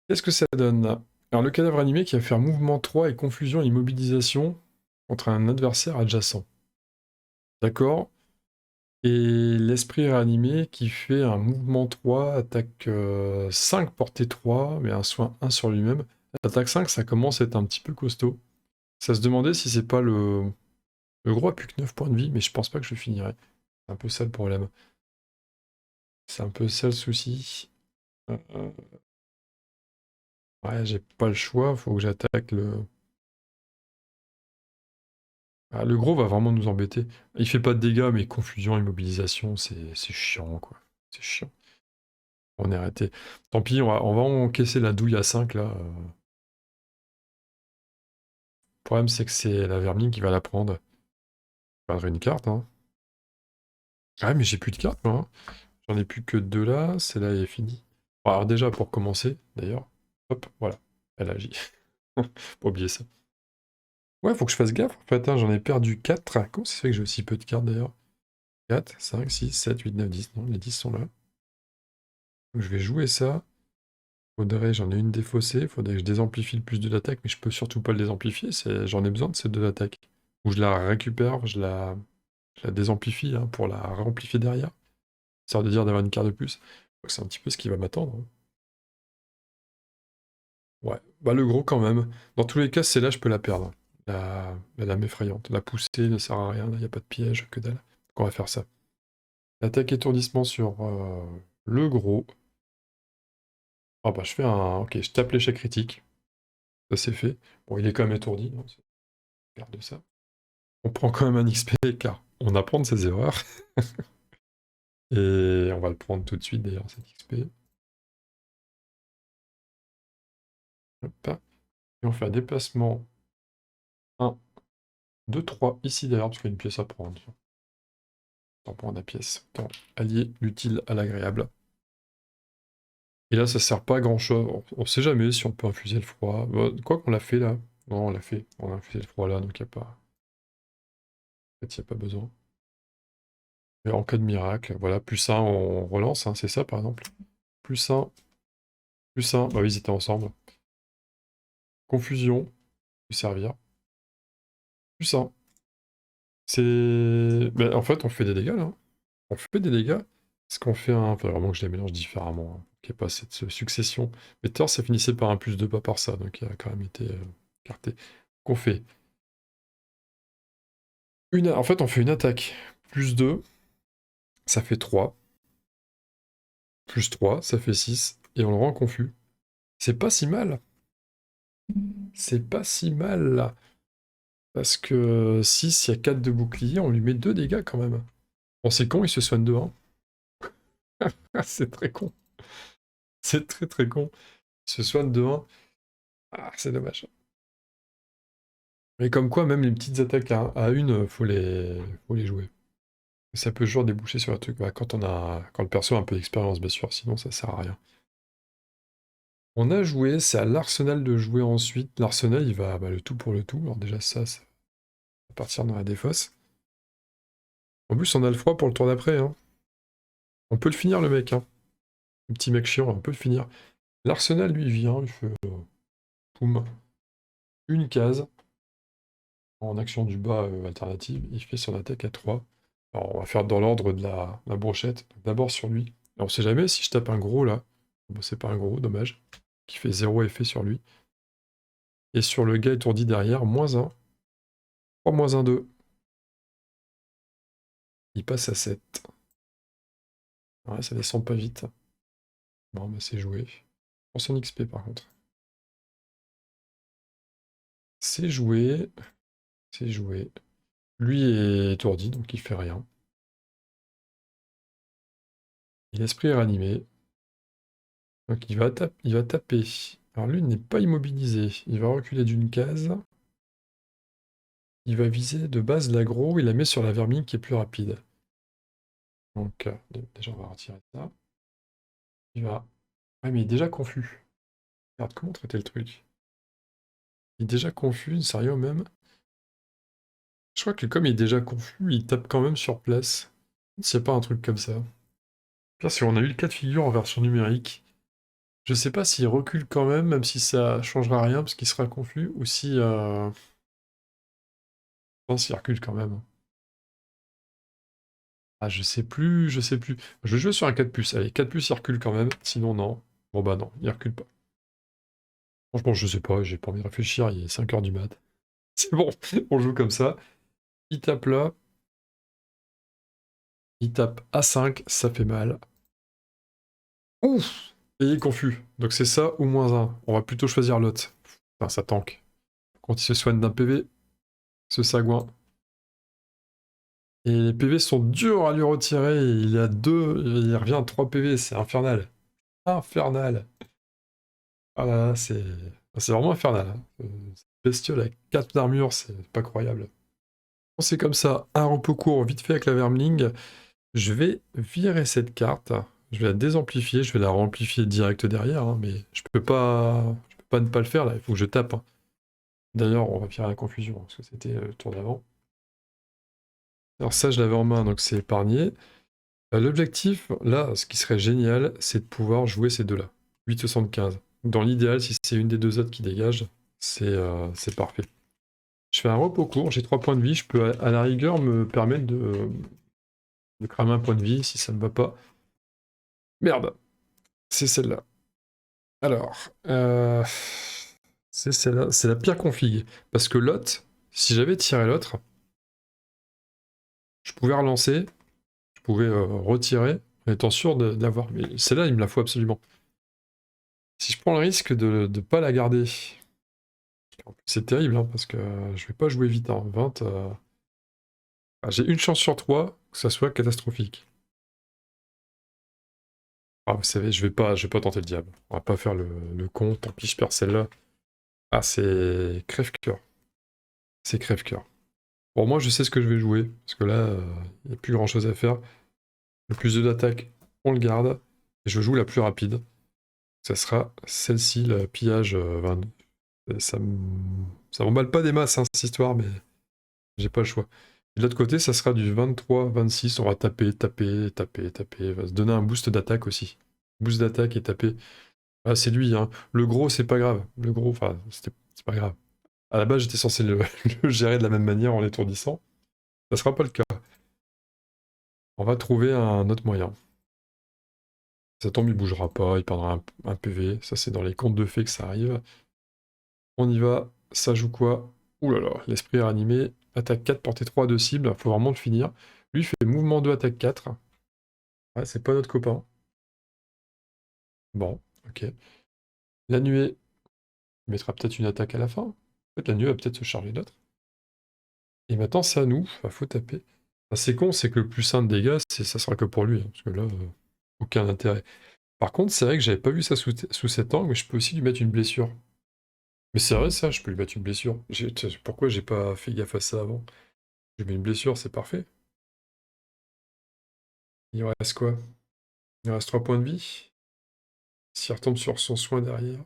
Qu'est-ce que ça donne? Alors le cadavre animé qui va faire mouvement 3 et confusion et immobilisation contre un adversaire adjacent. D'accord. Et l'esprit réanimé qui fait un mouvement 3, attaque 5, portée 3, mais un soin 1 sur lui-même. Attaque 5, ça commence à être un petit peu costaud. Ça se demandait si c'est pas le... Le gros a plus que 9 points de vie, mais je pense pas que je finirai. C'est un peu ça le problème. C'est un peu ça le souci. Euh, Ouais, j'ai pas le choix, faut que j'attaque le... Ah, le gros va vraiment nous embêter. Il fait pas de dégâts, mais confusion, immobilisation, c'est chiant, quoi. C'est chiant. On est arrêté. Tant pis, on va encaisser la douille à 5, là. Le problème, c'est que c'est la vermine qui va la prendre. Je perdrai une carte, hein. Ah, mais j'ai plus de cartes, moi, hein. J'en ai plus que 2 là, celle-là est finie. Bon, alors déjà, pour commencer, d'ailleurs, hop, voilà, elle agit. Pas oublier ça. Ouais, faut que je fasse gaffe, en fait, hein, j'en ai perdu 4. Comment ça se fait que j'ai aussi peu de cartes, d'ailleurs? 4, 5, 6, 7, 8, 9, 10. Non, les 10 sont là. Donc, je vais jouer ça. Faudrait, j'en ai une défaussée. Faudrait que je désamplifie le plus de l'attaque, mais je peux surtout pas le désamplifier. J'en ai besoin de ces 2 attaques. Ou je la récupère, je la désamplifie hein, pour la réamplifier derrière. Ça veut dire d'avoir une carte de plus. Donc, c'est un petit peu ce qui va m'attendre, hein. Ouais, bah le gros quand même. Dans tous les cas, c'est là je peux la perdre. La dame effrayante. La poussée ne sert à rien, il n'y a pas de piège, que dalle. Donc on va faire ça. Attaque étourdissement sur le gros. Ah bah je fais un... Ok, je tape l'échec critique. Ça c'est fait. Bon, il est quand même étourdi, hein, garde ça. On prend quand même un XP car on apprend de ses erreurs. Et on va le prendre tout de suite d'ailleurs, cet XP. Hop. Et on fait un déplacement 1, 2, 3, ici d'ailleurs, parce qu'il y a une pièce à prendre. On prend la pièce. Autant allier l'utile à l'agréable. Et là, ça sert pas à grand chose. On sait jamais si on peut infuser le froid. Quoi qu'on l'a fait là. Non, on l'a fait. On a infusé le froid là, donc il n'y a pas. En fait, il n'y a pas besoin. Et en cas de miracle, voilà, plus 1, on relance, hein, c'est ça par exemple. Plus 1, plus 1, bah oui, ils étaient ensemble. Confusion, peut servir. Plus 1. C'est. Bah, en fait, on fait des dégâts là. On fait des dégâts. Est-ce qu'on fait un. Enfin, vraiment que je les mélange différemment. Hein. Qu'il n'y ait pas cette succession. Mais Thor, ça finissait par un plus 2, pas par ça. Donc il a quand même été écarté. Qu'on fait. En fait, on fait une attaque. Plus 2, ça fait 3. Plus 3, ça fait 6. Et on le rend confus. C'est pas si mal. C'est pas si mal. Parce que 6, il y a 4 de bouclier, on lui met 2 dégâts quand même. Bon, c'est con, il se soigne de 1. C'est très con. C'est très très con. Il se soigne de 1. Ah, c'est dommage. Mais comme quoi, même les petites attaques à une, faut les jouer. Ça peut toujours déboucher sur un truc. Bah, quand le perso a un peu d'expérience, bien sûr, sinon ça sert à rien. On a joué, c'est à l'Arsenal de jouer ensuite. L'Arsenal, il va le tout pour le tout. Alors déjà, ça va partir dans la défausse. En plus, on a le froid pour le tour d'après. Hein. On peut le finir, le mec. Hein. Le petit mec chiant, on peut le finir. L'Arsenal, lui, vient, il fait poum, une case en action du bas alternative. Il fait son attaque à 3. Alors, on va faire dans l'ordre de la brochette. D'abord sur lui. Alors, on sait jamais si je tape un gros là. Bon, c'est pas un gros, dommage. Qui fait 0 effet sur lui. Et sur le gars étourdi derrière, moins 1. 3, moins 1, 2. Il passe à 7. Ouais, ça descend pas vite. Bon, bah c'est joué. Pour son XP par contre. C'est joué. C'est joué. Lui est étourdi, donc il fait rien. Et l'esprit est ranimé. Donc il va taper. Alors lui n'est pas immobilisé. Il va reculer d'une case. Il va viser de base l'aggro. Il la met sur la vermine qui est plus rapide. Donc déjà on va retirer ça. Il va... Ouais mais il est déjà confus. Regarde comment traiter le truc. Il est déjà confus, sérieux même. Je crois que comme il est déjà confus, il tape quand même sur place. S'il n'y a pas un truc comme ça. Pire, si on a eu le cas de figure en version numérique, je sais pas s'il recule quand même si ça changera rien, parce qu'il sera confus, ou si... Je pense qu'il recule quand même. Ah, je sais plus, je sais plus. Je vais jouer sur un 4+. Allez, 4+, il recule quand même, sinon non. Bon bah non, il recule pas. Franchement, je sais pas, j'ai pas envie de réfléchir, il est 5h du mat. C'est bon, on joue comme ça. Il tape là. Il tape A5, ça fait mal. Ouf! Et il est confus. Donc c'est ça ou moins 1. On va plutôt choisir l'autre. Enfin, ça tank. Quand il se soigne d'un PV, ce sagouin. Et les PV sont durs à lui retirer. Il est à 2, il revient à 3 PV. C'est infernal. Infernal. Ah là là, c'est vraiment infernal. Hein. Cette bestiole avec 4 d'armure, c'est pas croyable. Bon, c'est comme ça. Un repos court vite fait avec la Vermling. Je vais virer cette carte. Je vais la désamplifier. Je vais la remplifier direct derrière. Hein, mais je peux pas ne pas le faire là. Il faut que je tape. Hein. D'ailleurs, on va virer la confusion. Parce que c'était le tour d'avant. Alors ça, je l'avais en main, donc c'est épargné. L'objectif, là, ce qui serait génial, c'est de pouvoir jouer ces deux-là. 8,75. Dans l'idéal, si c'est une des deux autres qui dégage, c'est parfait. Je fais un repos court, j'ai 3 points de vie, je peux à la rigueur me permettre de cramer un point de vie si ça ne va pas. Merde, c'est celle-là. Alors, c'est celle-là, c'est la pire config. Parce que l'autre, si j'avais tiré l'autre, je pouvais relancer, je pouvais retirer, en étant sûr d'avoir. Mais celle-là, il me la faut absolument. Si je prends le risque de ne pas la garder, c'est terrible, hein, parce que je vais pas jouer vite. Hein. 20, Ah, j'ai une chance sur 3 que ça soit catastrophique. Ah, vous savez, je vais pas tenter le diable. On va pas faire le con, tant pis, je perds celle-là. Ah, c'est crève-cœur. C'est crève-cœur. Bon, moi, je sais ce que je vais jouer, parce que là, il n'y a plus grand-chose à faire. Le plus 2 d'attaque, on le garde. Et je joue la plus rapide. Ça sera celle-ci, le pillage 22. Ça m'emballe pas des masses, hein, cette histoire, mais j'ai pas le choix. Et de l'autre côté, ça sera du 23-26. On va taper, taper, taper, taper. On va se donner un boost d'attaque aussi. Boost d'attaque et taper. Ah, c'est lui, hein. Le gros, c'est pas grave. Le gros, enfin, c'est pas grave. À la base, j'étais censé le gérer de la même manière en l'étourdissant. Ça sera pas le cas. On va trouver un autre moyen. Ça tombe, il bougera pas, il perdra un PV. Ça, c'est dans les contes de fées que ça arrive. On y va. Ça joue quoi? Ouh là là, l'esprit est ranimé. Attaque 4, portée 3 de cible. Faut vraiment le finir. Lui il fait mouvement 2, attaque 4. Ouais, c'est pas notre copain. Bon, ok. La nuée, il mettra peut-être une attaque à la fin. En fait, la nuée va peut-être se charger d'autres. Et maintenant, c'est à nous. Enfin, faut taper. Enfin, c'est con, c'est que le plus 1 de dégâts, ça sera que pour lui. Hein, parce que là, aucun intérêt. Par contre, c'est vrai que j'avais pas vu ça sous cet angle, mais je peux aussi lui mettre une blessure. Mais c'est vrai ça, je peux lui mettre une blessure. Pourquoi j'ai pas fait gaffe à ça avant? Je lui mets une blessure, c'est parfait. Il reste quoi? Il reste 3 points de vie. S'il retombe sur son soin derrière.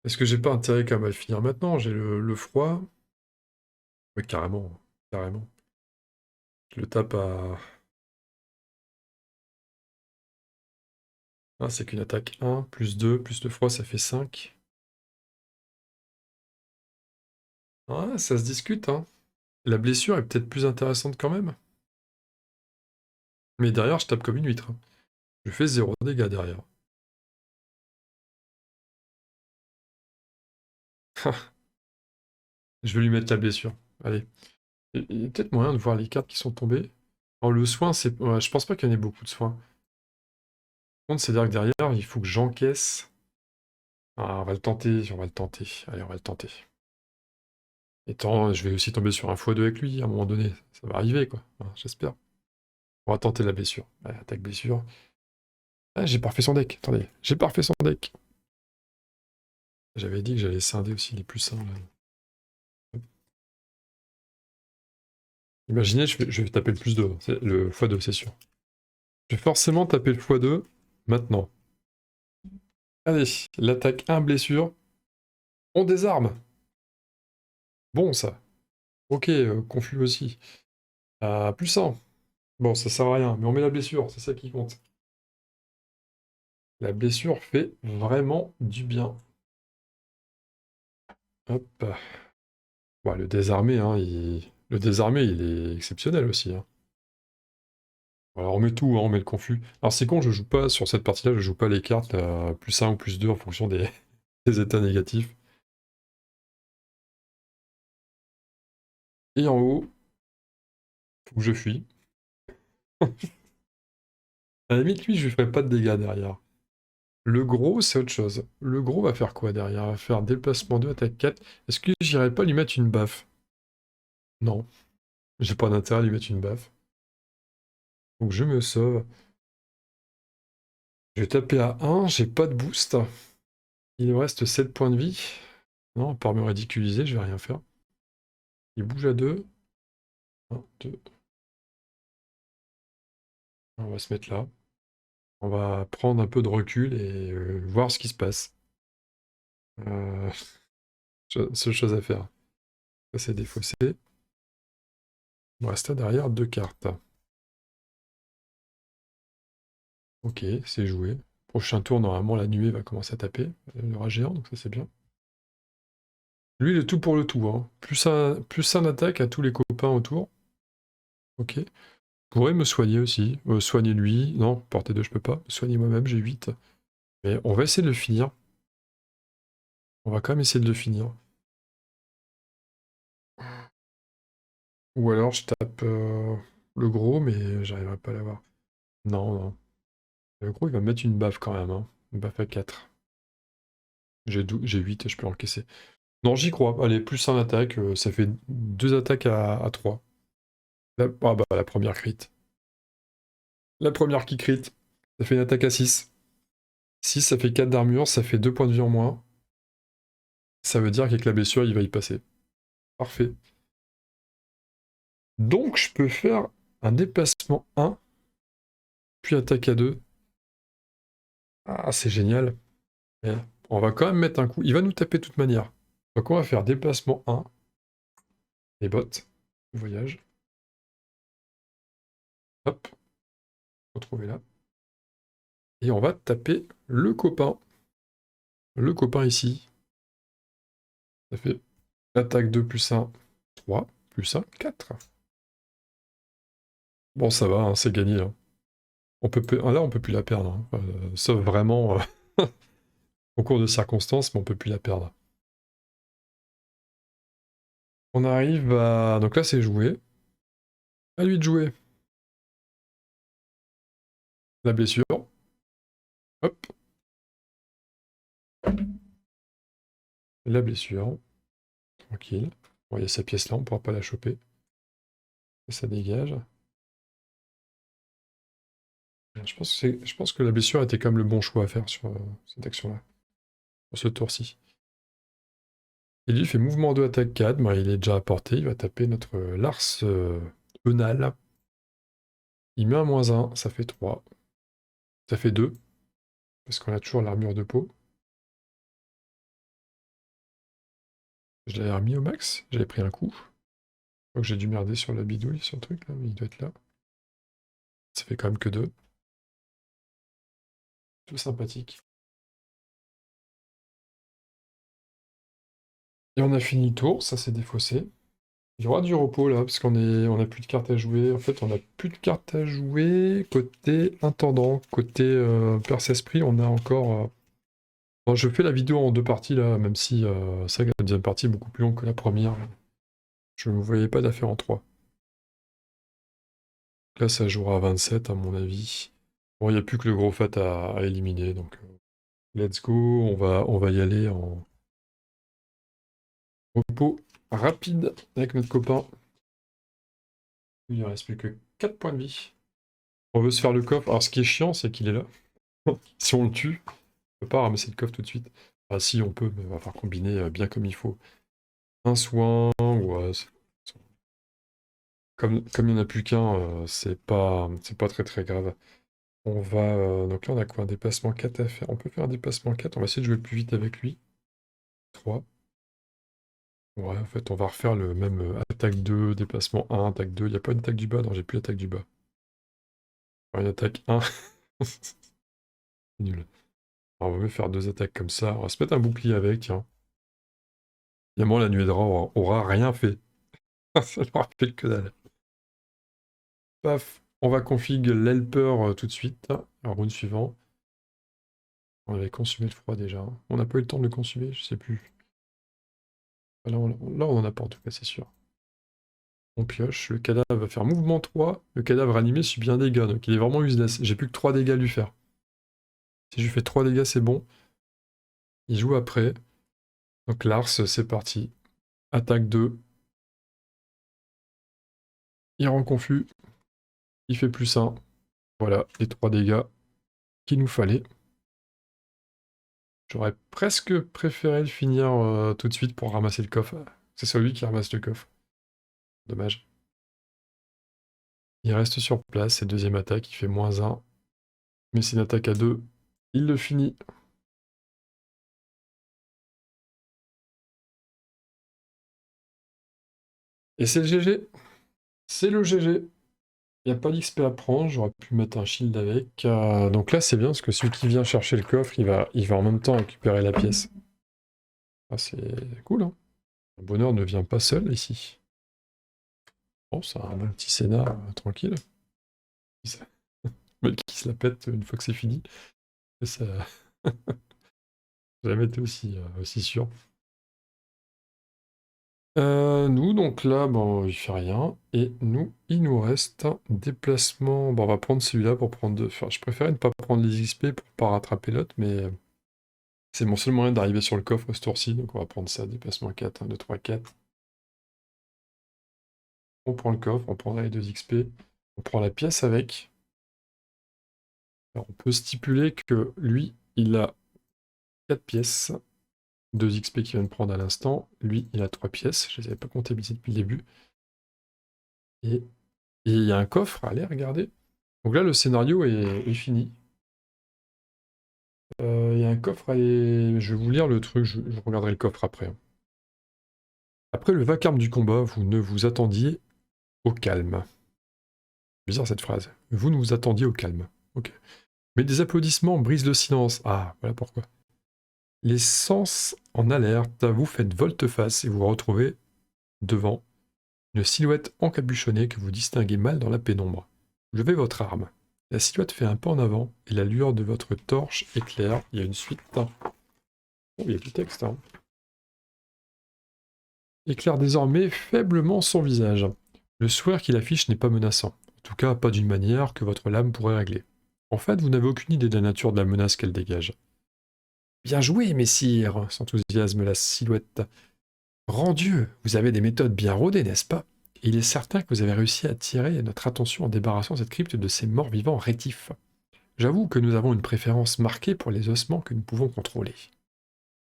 Est-ce que j'ai pas intérêt quand même à le finir maintenant? J'ai le froid. Oui, carrément. Carrément. Je le tape à... Ah, c'est qu'une attaque 1, plus 2, plus le froid, ça fait 5. Ah, ça se discute, hein. La blessure est peut-être plus intéressante quand même. Mais derrière, je tape comme une huître, hein. Je fais 0 dégâts derrière. Je vais lui mettre la blessure. Allez. Il y a peut-être moyen de voir les cartes qui sont tombées. Alors, le soin, c'est... ouais, je pense pas qu'il y en ait beaucoup de soins. Par contre, c'est-à-dire que derrière, il faut que j'encaisse. Ah, on va le tenter, on va le tenter. Allez, on va le tenter. Et tant, je vais aussi tomber sur un x2 avec lui, à un moment donné. Ça va arriver, quoi. Hein, j'espère. On va tenter la blessure. Allez, attaque blessure. Ah, j'ai pas refait son deck. Attendez, j'ai pas refait son deck. J'avais dit que j'allais scinder aussi les plus sains, là. Imaginez, je vais taper le plus 2. Le x2, c'est sûr. Je vais forcément taper le x2 maintenant. Allez, l'attaque 1 blessure. On désarme. Bon, ça. Ok, confus aussi. Plus 1. Bon, ça sert à rien, mais on met la blessure, c'est ça qui compte. La blessure fait vraiment du bien. Hop. Bon, le désarmé, hein, le désarmé, il est exceptionnel aussi, hein. Alors on met tout, hein, on met le confus. Alors c'est con, je joue pas sur cette partie-là, je joue pas les cartes plus 1 ou plus 2 en fonction des, des états négatifs. Et en haut, faut que je fuis. À la limite, lui, je lui ferai pas de dégâts derrière. Le gros, c'est autre chose. Le gros va faire quoi derrière? Il va faire déplacement 2, attaque 4. Est-ce que j'irai pas lui mettre une baffe? Non, j'ai pas d'intérêt à lui mettre une baffe. Donc je me sauve. Je vais taper à 1, j'ai pas de boost. Il me reste 7 points de vie. Non, à part me ridiculiser, je vais rien faire. Il bouge à 2. 1, 2. On va se mettre là. On va prendre un peu de recul et voir ce qui se passe. Euh, Seule chose à faire. Ça, c'est défaussé. Il me reste là derrière 2 cartes. Ok, c'est joué. Prochain tour, normalement, la nuée va commencer à taper. Le rat géant, donc ça, c'est bien. Lui, il est tout pour le tout, hein. Plus un attaque à tous les copains autour. Ok. Pourrait me soigner aussi. Soigner lui. Non, portée 2, je peux pas. Soigner moi-même, j'ai 8. Mais on va essayer de le finir. On va quand même essayer de le finir. Ou alors je tape le gros, mais j'arriverai pas à l'avoir. Non, non. Le gros, il va me mettre une baffe quand même, hein. Une baffe à 4. J'ai 8 et je peux encaisser. Non, j'y crois. Allez, plus un attaque, ça fait 2 attaques à 3. Ah bah, la première crit. La première qui crit. Ça fait une attaque à 6. 6, ça fait 4 d'armure, ça fait 2 points de vie en moins. Ça veut dire qu'avec la blessure, il va y passer. Parfait. Donc, je peux faire un déplacement 1, puis attaque à 2. Ah, c'est génial. Et on va quand même mettre un coup. Il va nous taper de toute manière. Donc, on va faire déplacement 1. Les bottes. Voyage. Hop. Retrouver là. Et on va taper le copain. Le copain ici. Ça fait attaque 2 plus 1, 3, plus 1, 4. Bon, ça va, hein, c'est gagné. Hein. Là, on peut plus la perdre. Hein. Sauf vraiment au cours de circonstances, mais on peut plus la perdre. On arrive à... Donc là, c'est joué. À lui de jouer. La blessure. Hop. La blessure. Tranquille. Bon, il y a sa pièce là, on pourra pas la choper. Ça dégage. Je pense que la blessure était quand même le bon choix à faire sur cette action-là. Sur ce tour-ci. Et lui, il fait mouvement 2, attaque 4. Bah, il est déjà à portée. Il va taper notre Lars Eunal. Il met un -1, ça fait 3. Ça fait 2. Parce qu'on a toujours l'armure de peau. Je l'avais remis au max. J'avais pris un coup. Je crois que j'ai dû merder sur la bidouille, sur le truc là, mais il doit être là. Ça fait quand même que 2. Tout sympathique. Et on a fini le tour, ça s'est défaussé. Il y aura du repos là, parce on a plus de cartes à jouer. En fait, on a plus de cartes à jouer côté intendant. Côté perce-esprit, on a encore... Bon, je fais la vidéo en 2 parties là, même si c'est vrai que la deuxième partie est beaucoup plus longue que la première. Je ne voyais pas d'affaire en 3. Là, ça jouera à 27 à mon avis. Bon, il n'y a plus que le gros fat à éliminer, donc let's go, on va y aller en repos rapide avec notre copain. Il ne reste plus que 4 points de vie. On veut se faire le coffre. Alors ce qui est chiant, c'est qu'il est là. Si on le tue, on peut pas ramasser le coffre tout de suite. Ah si, on peut, mais on va falloir combiner bien comme il faut. Un soin, ouais, comme il n'y en a plus qu'un, c'est pas très très grave. On va... donc là, on a quoi? Un déplacement 4 à faire. On peut faire un déplacement 4. On va essayer de jouer le plus vite avec lui. 3. Ouais, en fait, on va refaire le même attaque 2, déplacement 1, attaque 2. Il n'y a pas une attaque du bas? Non, j'ai plus l'attaque du bas. Une attaque 1. C'est nul. Alors, on va mieux faire 2 attaques comme ça. On va se mettre un bouclier avec, tiens. Évidemment, la nuée de rat aura rien fait. Ça leur fait que dalle. Paf, on va config l'helper tout de suite. Alors, round suivant. On avait consumé le froid déjà. On n'a pas eu le temps de le consumer, je sais plus. Là, on en a pas en tout cas, c'est sûr. On pioche, le cadavre va faire mouvement 3. Le cadavre animé subit un dégât, donc il est vraiment useless. J'ai plus que 3 dégâts à lui faire. Si je lui fais 3 dégâts, c'est bon. Il joue après. Donc Lars, c'est parti. Attaque 2. Il rend confus. Il fait +1. Voilà, les 3 dégâts qu'il nous fallait. J'aurais presque préféré le finir tout de suite pour ramasser le coffre. C'est celui qui ramasse le coffre. Dommage. Il reste sur place, c'est deuxième attaque, il fait -1. Mais c'est une attaque à 2. Il le finit. Et c'est le GG. C'est le GG. Il n'y a pas d'XP à prendre, j'aurais pu mettre un shield avec. Donc là, c'est bien, parce que celui qui vient chercher le coffre, il va en même temps récupérer la pièce. Ah, c'est cool, hein. Le bonheur ne vient pas seul, ici. Bon, c'est un petit scénar tranquille. Le mec qui se la pète une fois que c'est fini. Et ça... J'ai jamais été aussi sûr. Nous, donc là, bon, il fait rien. Et nous, il nous reste un déplacement. Bon, on va prendre celui-là pour prendre... Enfin, je préférais ne pas prendre les XP pour pas rattraper l'autre, mais c'est mon seul moyen d'arriver sur le coffre ce tour-ci. Donc on va prendre ça, déplacement 4, 1, 2, 3, 4. On prend le coffre, on prendra les 2 XP, on prend la pièce avec. Alors, on peut stipuler que lui, il a 4 pièces, 2 XP qu'il vient de prendre à l'instant. Lui, il a 3 pièces, je ne les avais pas comptabilisées depuis le début. Et il y a un coffre, allez, regardez. Donc là, le scénario est fini. Il y a un coffre, allez, je vais vous lire le truc, je regarderai le coffre après. Après le vacarme du combat, vous ne vous attendiez au calme. Bizarre cette phrase. Vous ne vous attendiez au calme. Ok. Mais des applaudissements brisent le silence. Ah, voilà pourquoi. Les sens en alerte, vous faites volte-face et vous retrouvez devant une silhouette encapuchonnée que vous distinguez mal dans la pénombre. Vous levez votre arme. La silhouette fait un pas en avant et la lueur de votre torche éclaire. Il y a une suite. Oh, il y a du texte. Hein. Éclaire désormais faiblement son visage. Le sourire qu'il affiche n'est pas menaçant. En tout cas, pas d'une manière que votre lame pourrait régler. En fait, vous n'avez aucune idée de la nature de la menace qu'elle dégage. Bien joué, messire, s'enthousiasme la silhouette. Grand Dieu, vous avez des méthodes bien rodées, n'est-ce pas? Et il est certain que vous avez réussi à attirer notre attention en débarrassant cette crypte de ces morts vivants rétifs. J'avoue que nous avons une préférence marquée pour les ossements que nous pouvons contrôler.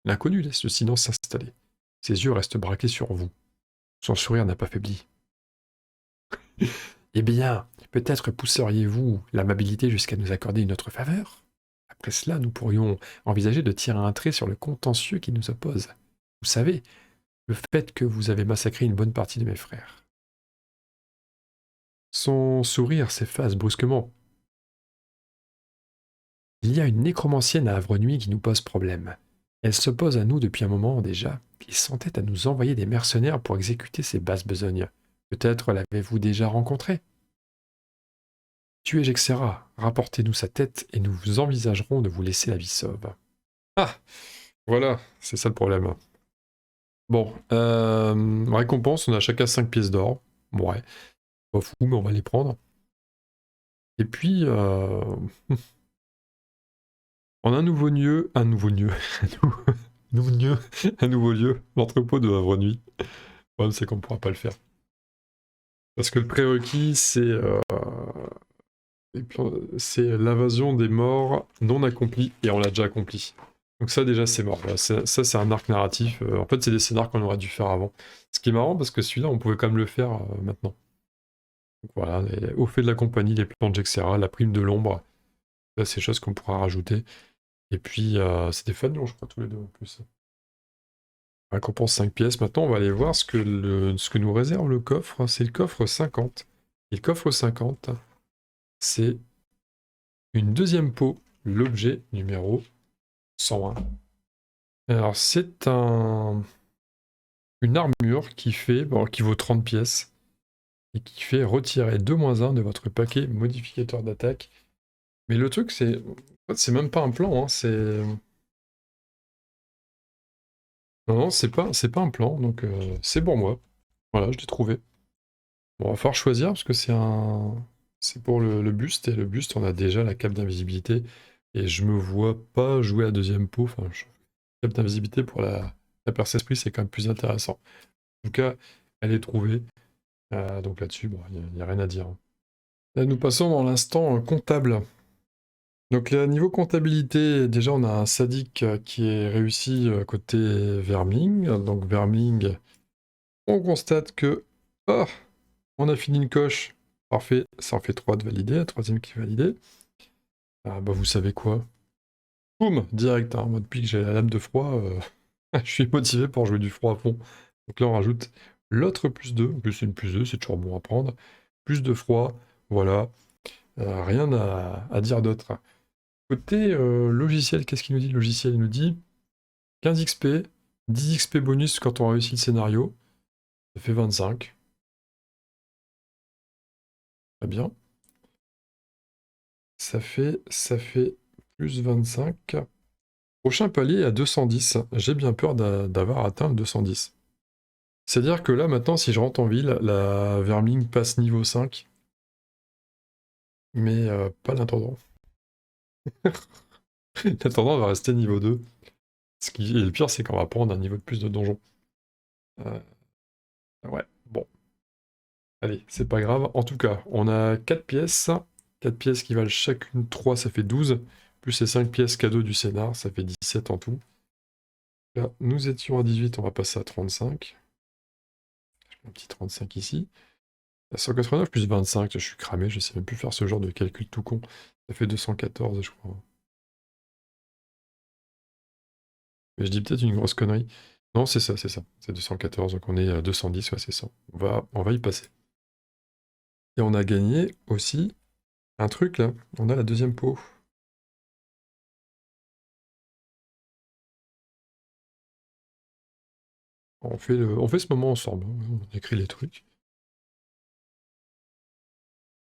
L'inconnu laisse le silence s'installer. Ses yeux restent braqués sur vous. Son sourire n'a pas faibli. Eh bien, peut-être pousseriez-vous l'amabilité jusqu'à nous accorder une autre faveur? Après cela, nous pourrions envisager de tirer un trait sur le contentieux qui nous oppose. Vous savez, le fait que vous avez massacré une bonne partie de mes frères. Son sourire s'efface brusquement. Il y a une nécromancienne à Havre-Nuit qui nous pose problème. Elle s'oppose à nous depuis un moment déjà, et s'entête à nous envoyer des mercenaires pour exécuter ces basses besognes. Peut-être l'avez-vous déjà rencontrée? Tuez Jexera, rapportez-nous sa tête et nous envisagerons de vous laisser la vie sauve. Ah, voilà, c'est ça le problème. Bon, récompense, on a chacun 5 pièces d'or. Bon, ouais, pas fou, mais on va les prendre. Et puis, on a un nouveau lieu, un nouveau lieu, un nouveau lieu, l'entrepôt de Havre-Nuit. Le problème, c'est qu'on ne pourra pas le faire. Parce que le prérequis, c'est l'invasion des morts non accomplis, et on l'a déjà accompli. Donc ça déjà c'est mort, ça c'est un arc narratif, en fait c'est des scénars qu'on aurait dû faire avant. Ce qui est marrant parce que celui-là on pouvait quand même le faire maintenant. Donc voilà, au fait de la compagnie, les planches, etc., la prime de l'ombre, là c'est des choses qu'on pourra rajouter. Et puis c'était fanion je crois tous les deux en plus. Récompense 5 pièces, maintenant on va aller voir ce que nous réserve le coffre, c'est le coffre 50. Et le coffre 50, c'est une deuxième peau, l'objet numéro 101. Alors c'est une armure qui vaut 30 pièces et qui fait retirer 2-1 de votre paquet modificateur d'attaque. Mais le truc c'est, en fait, c'est même pas un plan, hein, c'est... Non, c'est pas un plan, donc c'est pour moi. Voilà, je l'ai trouvé. Bon, on va falloir choisir parce que c'est pour le buste, et le buste on a déjà la cape d'invisibilité. Et je me vois pas jouer la deuxième peau, cape d'invisibilité pour la perce-esprit c'est quand même plus intéressant. En tout cas, elle est trouvée. Donc là-dessus, bon, il n'y a rien à dire. Là, nous passons dans l'instant comptable. Donc là, niveau comptabilité, déjà on a un sadique qui est réussi côté Vermling. Donc Vermling, on constate que oh, on a fini une coche. Parfait, ça en fait 3 de validé, la troisième qui est validée. Ah bah vous savez quoi? Boum, direct, hein, moi depuis que j'ai la lame de froid, je suis motivé pour jouer du froid à fond. Donc là on rajoute l'autre +2, en plus c'est une +2, c'est toujours bon à prendre. Plus de froid, voilà. Rien à dire d'autre. Côté logiciel, qu'est-ce qu'il nous dit le logiciel? Il nous dit 15 XP, 10 XP bonus quand on réussit le scénario. Ça fait 25. Très bien. Ça fait plus 25. Prochain palier à 210. J'ai bien peur d'avoir atteint le 210. C'est-à-dire que là, maintenant, si je rentre en ville, la Vermling passe niveau 5. Mais pas l'intendant. L'intendant va rester niveau 2. Et le pire, c'est qu'on va prendre un niveau de plus de donjon. Ouais, bon. Allez, c'est pas grave. En tout cas, on a 4 pièces. 4 pièces qui valent chacune 3, ça fait 12. Plus les 5 pièces cadeaux du scénar, ça fait 17 en tout. Là, nous étions à 18, on va passer à 35. Un petit 35 ici. 189 plus 25, je suis cramé, je sais même plus faire ce genre de calcul tout con. Ça fait 214, je crois. Mais je dis peut-être une grosse connerie. Non, c'est ça, c'est ça. C'est 214, donc on est à 210, ouais, c'est ça. On va y passer. Et on a gagné aussi un truc, là. On a la deuxième peau. On fait ce moment ensemble, hein. On écrit les trucs.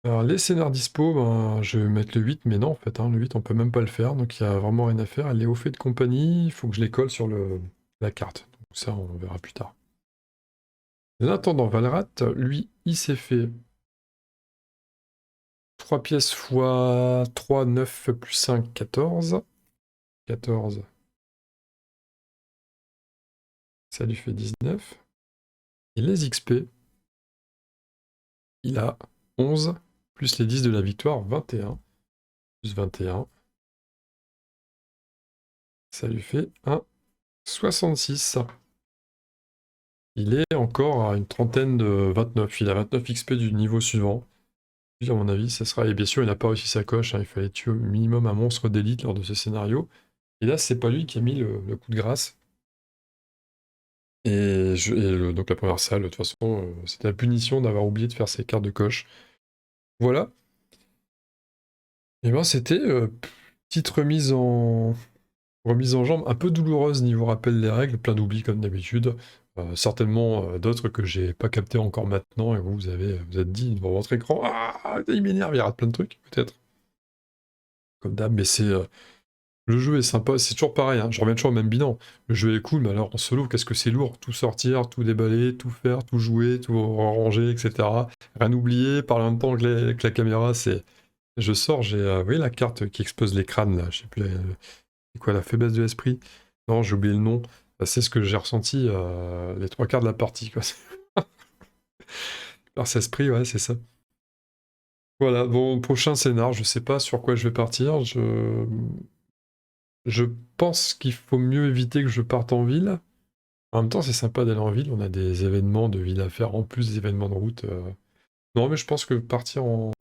Alors, les scénars dispo, ben, je vais mettre le 8, mais non, en fait, hein, le 8, on peut même pas le faire, donc il y a vraiment rien à faire. Les hauts faits de compagnie, il faut que je les colle sur la carte. Donc ça, on verra plus tard. L'intendant Valrat, lui, il s'est fait 3 pièces fois 3, 9 plus 5, 14. 14, ça lui fait 19. Et les XP, il a 11, plus les 10 de la victoire, 21. Plus 21. Ça lui fait un 66. Il est encore à une trentaine de 29. Il a 29 XP du niveau suivant. Puis, à mon avis, ça sera. Et bien sûr, il n'a pas réussi sa coche, hein. Il fallait tuer au minimum un monstre d'élite lors de ce scénario. Et là, c'est pas lui qui a mis le coup de grâce. Donc la première salle, de toute façon, c'était la punition d'avoir oublié de faire ses cartes de coche. Voilà. Et ben c'était petite remise en jambe, un peu douloureuse niveau rappel des règles, plein d'oublis comme d'habitude. Certainement d'autres que j'ai pas capté encore maintenant, et vous êtes dit devant votre écran, ah, il m'énerve, il rate plein de trucs, peut-être. Comme d'hab, mais le jeu est sympa, c'est toujours pareil, hein, je reviens toujours au même bilan. Le jeu est cool, mais alors en solo, qu'est-ce que c'est lourd, tout sortir, tout déballer, tout faire, tout jouer, tout ranger, etc. Rien oublier, parler en même temps que la caméra, c'est... Je sors, j'ai, vous voyez la carte qui expose les crânes, là, je sais plus, c'est quoi, la faiblesse de l'esprit? Non, j'ai oublié le nom. C'est ce que j'ai ressenti les 3 quarts de la partie, quoi. Par cet esprit, ouais, c'est ça. Voilà, bon, prochain scénar, je sais pas sur quoi je vais partir. Je pense qu'il faut mieux éviter que je parte en ville. En même temps, c'est sympa d'aller en ville, on a des événements de ville à faire en plus des événements de route. Non, mais je pense que partir en...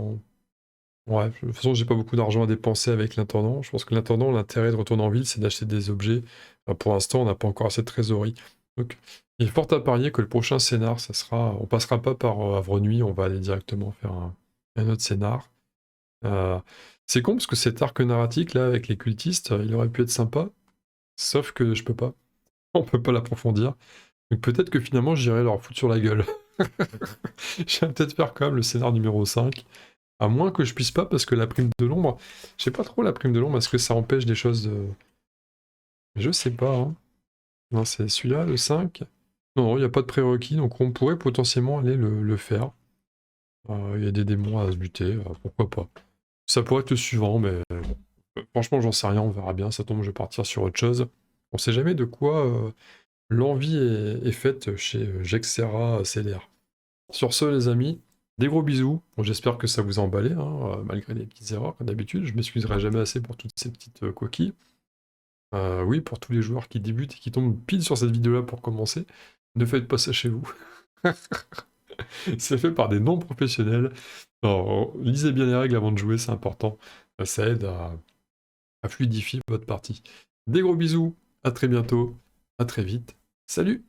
Ouais, de toute façon, j'ai pas beaucoup d'argent à dépenser avec l'intendant. Je pense que l'intendant, l'intérêt de retourner en ville, c'est d'acheter des objets. Pour l'instant, on n'a pas encore assez de trésorerie. Donc, il est fort à parier que le prochain scénar, ça sera... On passera pas par Havre Nuit, on va aller directement faire un autre scénar. C'est con parce que cet arc narratique là avec les cultistes, il aurait pu être sympa, sauf que je peux pas. On peut pas l'approfondir. Donc peut-être que finalement j'irai leur foutre sur la gueule. Je vais peut-être faire comme le scénar numéro 5. À moins que je puisse pas parce que la prime de l'ombre, je sais pas trop la prime de l'ombre, est-ce que ça empêche des choses de... Je sais pas, hein. Non, c'est celui-là, le 5. Non, il n'y a pas de prérequis, donc on pourrait potentiellement aller le faire. Il y a des démons à se buter, pourquoi pas. Ça pourrait être le suivant, mais franchement, j'en sais rien, on verra bien. Ça tombe, je vais partir sur autre chose. On sait jamais de quoi l'envie est faite chez Jexera CLR. Sur ce, les amis, des gros bisous. Bon, j'espère que ça vous a emballé, hein, malgré les petites erreurs, comme d'habitude. Je m'excuserai jamais assez pour toutes ces petites coquilles. Oui, pour tous les joueurs qui débutent et qui tombent pile sur cette vidéo-là pour commencer, ne faites pas ça chez vous. C'est fait par des non-professionnels. Alors, lisez bien les règles avant de jouer, c'est important. Ça aide à fluidifier votre partie. Des gros bisous, à très bientôt, à très vite. Salut!